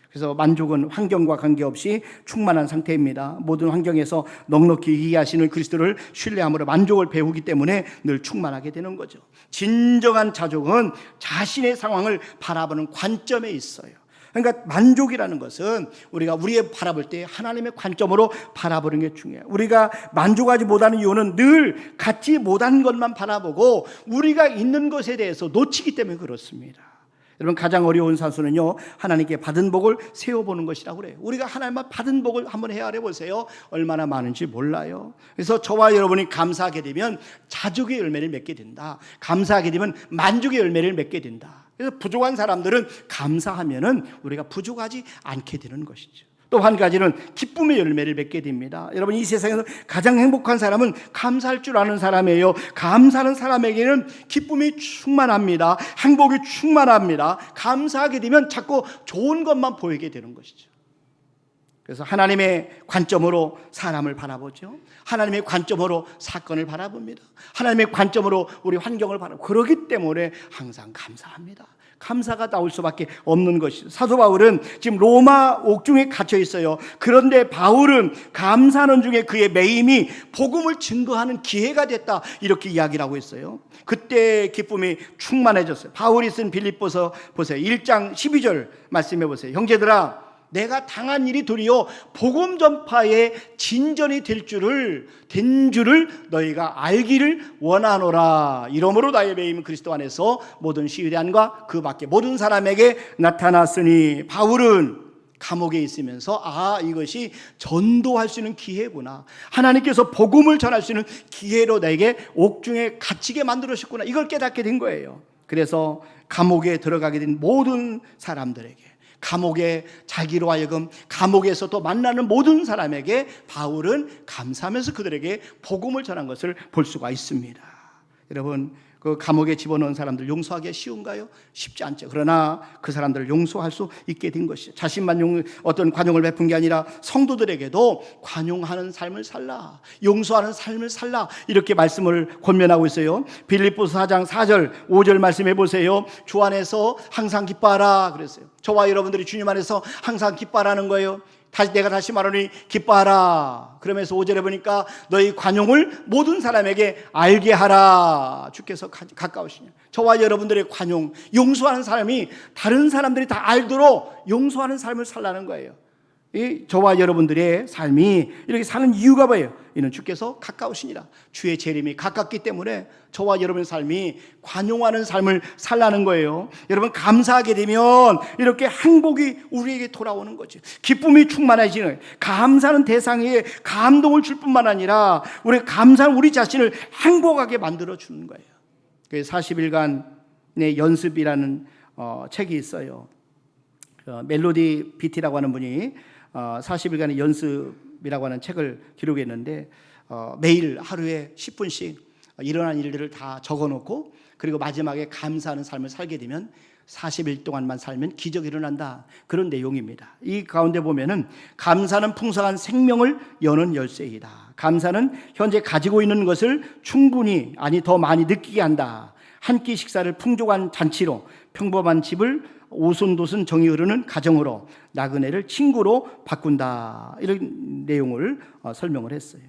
[SPEAKER 2] 그래서 만족은 환경과 관계없이 충만한 상태입니다. 모든 환경에서 넉넉히 이해하시는 그리스도를 신뢰함으로 만족을 배우기 때문에 늘 충만하게 되는 거죠. 진정한 자족은 자신의 상황을 바라보는 관점에 있어요. 그러니까 만족이라는 것은 우리가 우리의 바라볼 때 하나님의 관점으로 바라보는 게 중요해요. 우리가 만족하지 못하는 이유는 늘 갖지 못한 것만 바라보고 우리가 있는 것에 대해서 놓치기 때문에 그렇습니다. 여러분, 가장 어려운 사수는요, 하나님께 받은 복을 세워보는 것이라고 그래요. 우리가 하나님만 받은 복을 한번 헤아려 보세요. 얼마나 많은지 몰라요. 그래서 저와 여러분이 감사하게 되면 자족의 열매를 맺게 된다. 감사하게 되면 만족의 열매를 맺게 된다. 그래서 부족한 사람들은 감사하면은 우리가 부족하지 않게 되는 것이죠. 또 한 가지는 기쁨의 열매를 맺게 됩니다. 여러분, 이 세상에서 가장 행복한 사람은 감사할 줄 아는 사람이에요. 감사하는 사람에게는 기쁨이 충만합니다. 행복이 충만합니다. 감사하게 되면 자꾸 좋은 것만 보이게 되는 것이죠. 그래서 하나님의 관점으로 사람을 바라보죠. 하나님의 관점으로 사건을 바라봅니다. 하나님의 관점으로 우리 환경을 바라보고, 그러기 때문에 항상 감사합니다. 감사가 나올 수밖에 없는 것이죠. 사도 바울은 지금 로마 옥중에 갇혀 있어요. 그런데 바울은 감사하는 중에 그의 매임이 복음을 증거하는 기회가 됐다, 이렇게 이야기를 하고 있어요. 그때 기쁨이 충만해졌어요. 바울이 쓴 빌립보서 보세요. 1장 12절 말씀해 보세요. 형제들아, 내가 당한 일이 도리어 복음 전파의 진전이 된 줄을 너희가 알기를 원하노라. 이러므로 나의 매임은 그리스도 안에서 모든 시위대안과 그 밖에 모든 사람에게 나타났으니, 바울은 감옥에 있으면서 이것이 전도할 수 있는 기회구나, 하나님께서 복음을 전할 수 있는 기회로 나에게 옥중에 갇히게 만들으셨구나, 이걸 깨닫게 된 거예요. 그래서 감옥에 들어가게 된 모든 사람들에게, 감옥에 자기로 하여금 감옥에서 또 만나는 모든 사람에게 바울은 감사하면서 그들에게 복음을 전한 것을 볼 수가 있습니다. 여러분, 그 감옥에 집어넣은 사람들 용서하기가 쉬운가요? 쉽지 않죠. 그러나 그 사람들을 용서할 수 있게 된 것이죠. 자신만 어떤 관용을 베푼 게 아니라 성도들에게도 관용하는 삶을 살라, 용서하는 삶을 살라, 이렇게 말씀을 권면하고 있어요. 빌립보서 4장 4절 5절 말씀해 보세요. 주 안에서 항상 기뻐하라 그랬어요. 저와 여러분들이 주님 안에서 항상 기뻐하라는 거예요. 내가 다시 말하니 기뻐하라. 그러면서 5절에 보니까 너희 관용을 모든 사람에게 알게 하라. 주께서 가까우시냐. 저와 여러분들의 관용, 용서하는 사람이 다른 사람들이 다 알도록 용서하는 삶을 살라는 거예요. 저와 여러분들의 삶이 이렇게 사는 이유가 뭐예요? 이는 주께서 가까우시니라. 주의 재림이 가깝기 때문에 저와 여러분의 삶이 관용하는 삶을 살라는 거예요. 여러분, 감사하게 되면 이렇게 행복이 우리에게 돌아오는 거죠. 기쁨이 충만해지는 거예요. 감사하는 대상에 감동을 줄 뿐만 아니라 감사하는 우리 자신을 행복하게 만들어주는 거예요. 40일간의 연습이라는 책이 있어요. 멜로디 비티라고 하는 분이 40일간의 연습이라고 하는 책을 기록했는데, 매일 하루에 10분씩 일어난 일들을 다 적어놓고, 그리고 마지막에 감사하는 삶을 살게 되면 40일 동안만 살면 기적이 일어난다, 그런 내용입니다. 이 가운데 보면은 감사는 풍성한 생명을 여는 열쇠이다. 감사는 현재 가지고 있는 것을 충분히, 아니 더 많이 느끼게 한다. 한 끼 식사를 풍족한 잔치로, 평범한 집을 오손도손 정이 흐르는 가정으로, 나그네를 친구로 바꾼다, 이런 내용을 설명을 했어요.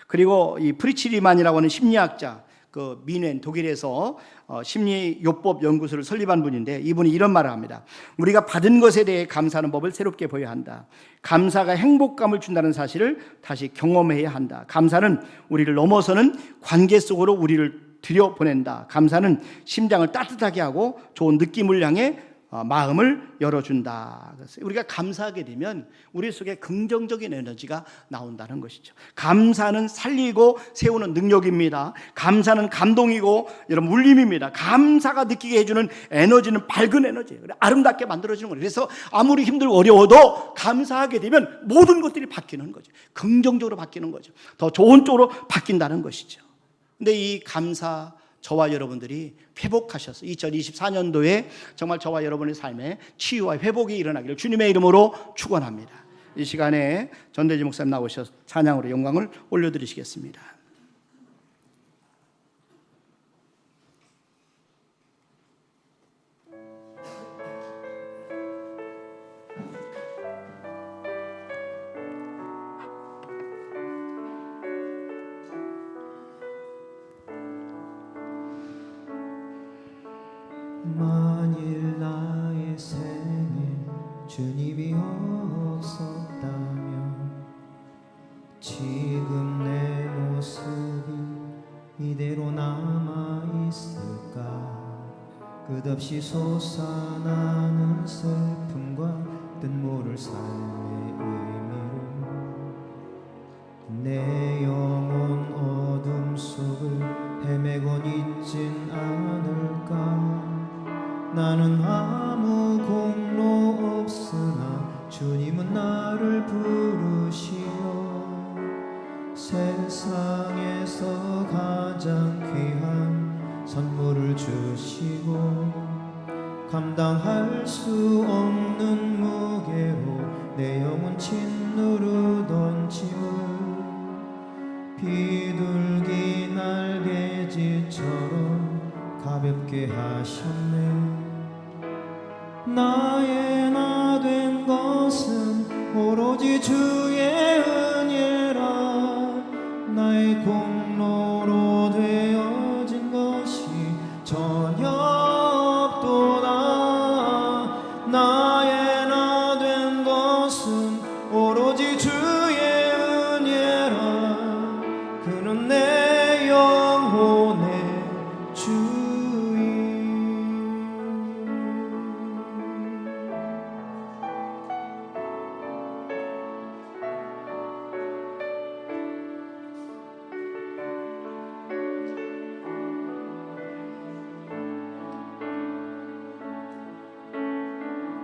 [SPEAKER 2] 그리고 이 프리치리만이라고 하는 심리학자, 그 미넨 독일에서 심리요법 연구소를 설립한 분인데, 이분이 이런 말을 합니다. 우리가 받은 것에 대해 감사하는 법을 새롭게 보여야 한다. 감사가 행복감을 준다는 사실을 다시 경험해야 한다. 감사는 우리를 넘어서는 관계 속으로 우리를 들여보낸다. 감사는 심장을 따뜻하게 하고 좋은 느낌을 향해 마음을 열어준다. 우리가 감사하게 되면 우리 속에 긍정적인 에너지가 나온다는 것이죠. 감사는 살리고 세우는 능력입니다. 감사는 감동이고 여러분 울림입니다. 감사가 느끼게 해주는 에너지는 밝은 에너지예요. 아름답게 만들어주는 거예요. 그래서 아무리 힘들고 어려워도 감사하게 되면 모든 것들이 바뀌는 거죠. 긍정적으로 바뀌는 거죠. 더 좋은 쪽으로 바뀐다는 것이죠. 근데 이 감사, 저와 여러분들이 회복하셔서 2024년도에 정말 저와 여러분의 삶에 치유와 회복이 일어나기를 주님의 이름으로 축원합니다. 이 시간에 전대지 목사님 나오셔서 찬양으로 영광을 올려드리시겠습니다.
[SPEAKER 4] 만일 나의 생에 주님이 없었다면 지금 내 모습이 이대로 남아있을까. 끝없이 솟아나는 슬픔과 뜻모를 삶의 의미를 내 영혼 어둠 속을 헤매곤 있진 않을까. 나는 아무 공로 없으나 주님은 나를 부르시어 세상에서 가장 귀한 선물을 주시고 감당할 수 없는 무게로 내 영혼 짓누르던 짐을 비둘기 날개짓처럼 가볍게 하셨네. 나의 나 된 것은 오로지 주의 은혜라. 나의 공로로 되어진 것이 전혀 없도다. 나의 나 된 것은 오로지 주의 은혜라. 그는 내 영혼의 주인.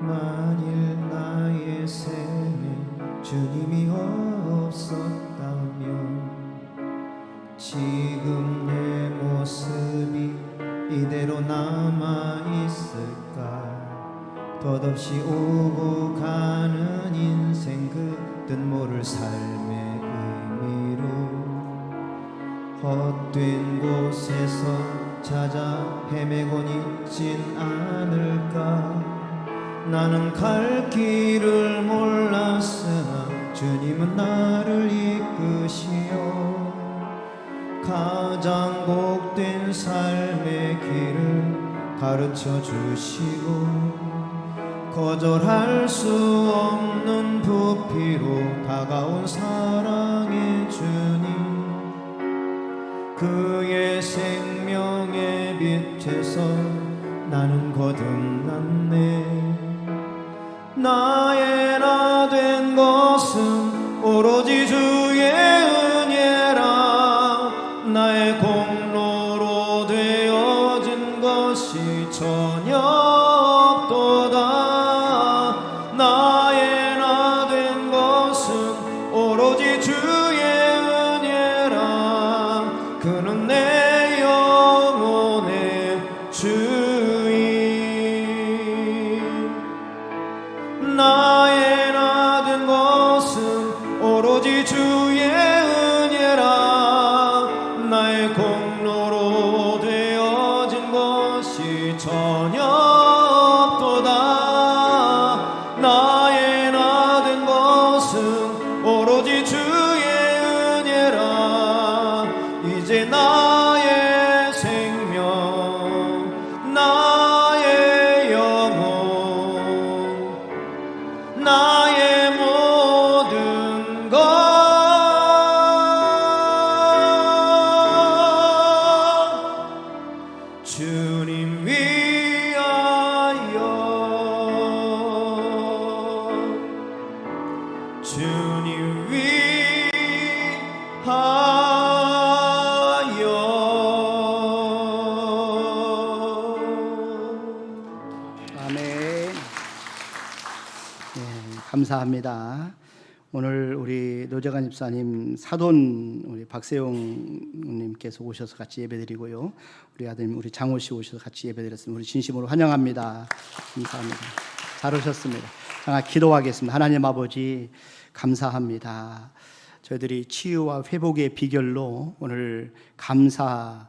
[SPEAKER 4] 만일 나의 생에 주님이 없었다면 지금 내 모습이 이대로 남아있을까. 덧없이 오고 가는 인생 그 뜻모를 삶의 의미를 헛된 곳에서 찾아 헤매곤 있진 않을까. 나는 갈 길을 몰랐으나 주님은 나를 이끄시어 가장 복된 삶의 길을 가르쳐 주시고 거절할 수 없는 부피로 다가온 사랑의 주님. 그의 생명의 빛에서 나는 거듭났네. 나의 나 된 것은 오로지 주의 은혜라. 나의 공로로 되어진 것이 전혀 없도다. 나의 나 된 것은 오로지 주의 은혜라. 그는 내 영혼의 주인. 나의 나 된 것은 오로지 주의 은혜라. 나의 공로로 되어진 것이 전혀 없도다. 나의 나 된 것은 오로지 주의 은혜라. 이제 나의 생명 나의 영혼 나의 모든 것 주님 위하여 주님 위하여.
[SPEAKER 2] 아멘. 감사합니다. 오늘 우리 노재관 집사님 사돈 우리 박세용님께서 오셔서 같이 예배드리고요. 우리 아드님 우리 장호 씨 오셔서 같이 예배드렸습니다. 우리 진심으로 환영합니다. 감사합니다. 잘 오셨습니다. 기도하겠습니다. 하나님 아버지 감사합니다. 저희들이 치유와 회복의 비결로 오늘 감사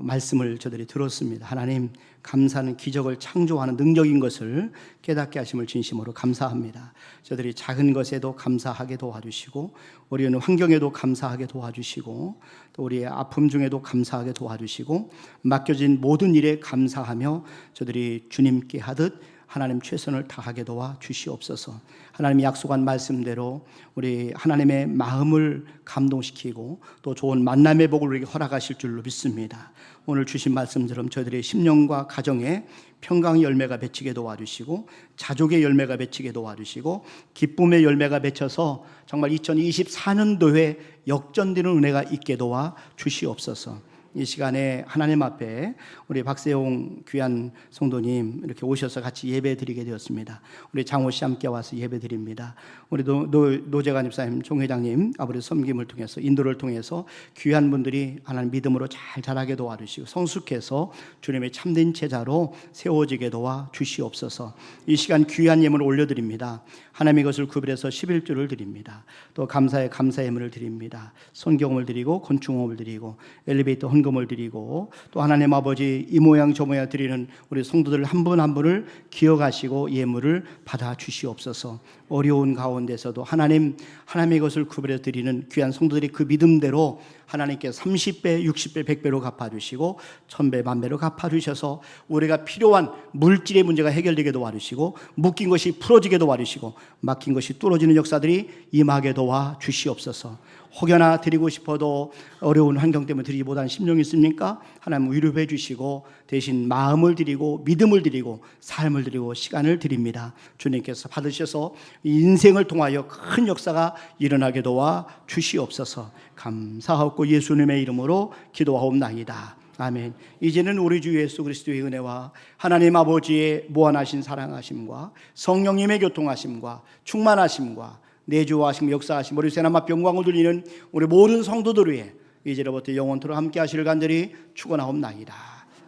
[SPEAKER 2] 말씀을 저들이 들었습니다. 하나님, 감사는 기적을 창조하는 능력인 것을 깨닫게 하심을 진심으로 감사합니다. 저들이 작은 것에도 감사하게 도와주시고 어려운 환경에도 감사하게 도와주시고 또 우리의 아픔 중에도 감사하게 도와주시고 맡겨진 모든 일에 감사하며 저들이 주님께 하듯 하나님 최선을 다하게 도와 주시옵소서. 하나님이 약속한 말씀대로 우리 하나님의 마음을 감동시키고 또 좋은 만남의 복을 우리에게 허락하실 줄로 믿습니다. 오늘 주신 말씀처럼 저희들의 심령과 가정에 평강의 열매가 맺히게 도와주시고 자족의 열매가 맺히게 도와주시고 기쁨의 열매가 맺혀서 정말 2024년도에 역전되는 은혜가 있게 도와 주시옵소서. 이 시간에 하나님 앞에 우리 박세용 귀한 성도님 이렇게 오셔서 같이 예배 드리게 되었습니다. 우리 장호 씨 함께 와서 예배 드립니다. 우리 노재관 집사님, 총회장님 아버지 섬김을 통해서 인도를 통해서 귀한 분들이 하나님 믿음으로 잘 자라게 도와주시고 성숙해서 주님의 참된 제자로 세워지게 도와 주시옵소서. 이 시간 귀한 예물을 올려드립니다. 하나님의 것을 구별해서 11조를 드립니다. 또 감사의 감사 예물을 드립니다. 손경을 드리고 건축업을 드리고 엘리베이터 헌금을 드리고 또 하나님 아버지 이 모양 저 모양 드리는 우리 성도들 한 분 한 분을 기억하시고 예물을 받아 주시옵소서. 어려운 가운데서도 하나님의 것을 구별해서 드리는 귀한 성도들이 그 믿음대로 하나님께 30배, 60배, 100배로 갚아주시고 1000배, 10,000배로 갚아주셔서 우리가 필요한 물질의 문제가 해결되게 도와주시고 묶인 것이 풀어지게 도와주시고 막힌 것이 뚫어지는 역사들이 임하게 도와 주시옵소서. 혹여나 드리고 싶어도 어려운 환경 때문에 드리지 못한 심령이 있습니까? 하나님 위로해 주시고 대신 마음을 드리고 믿음을 드리고 삶을 드리고 시간을 드립니다. 주님께서 받으셔서 인생을 통하여 큰 역사가 일어나게 도와 주시옵소서. 감사하고 예수님의 이름으로 기도하옵나이다. 아멘. 이제는 우리 주 예수 그리스도의 은혜와 하나님 아버지의 무한하신 사랑하심과 성령님의 교통하심과 충만하심과 내주하심 역사하심 우리 세나마 영광을 돌리는 우리 모든 성도들 위해 이제로부터 영원토록 함께 하시를 간절히 축원하옵나이다.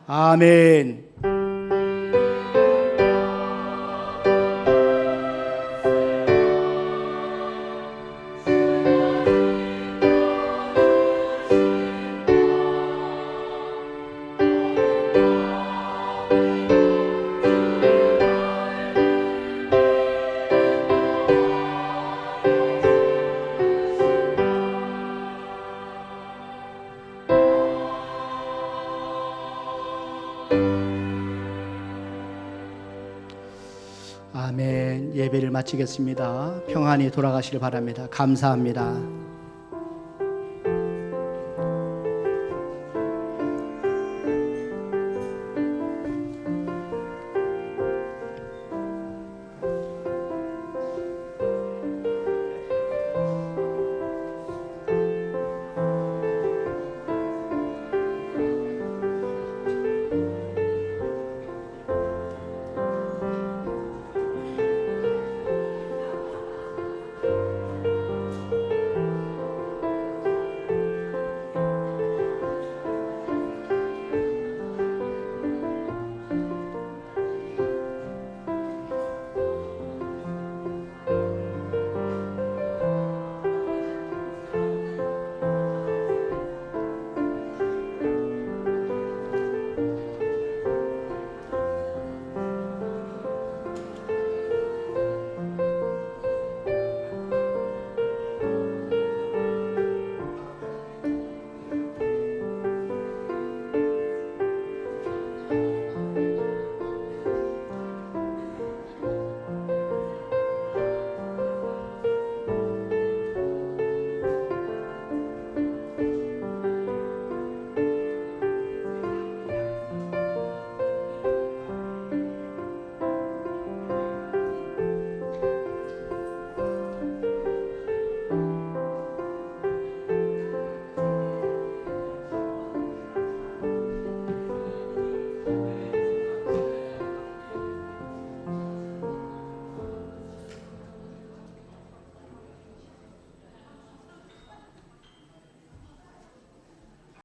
[SPEAKER 2] 아멘. 아멘. 예배를 마치겠습니다. 평안히 돌아가시길 바랍니다. 감사합니다.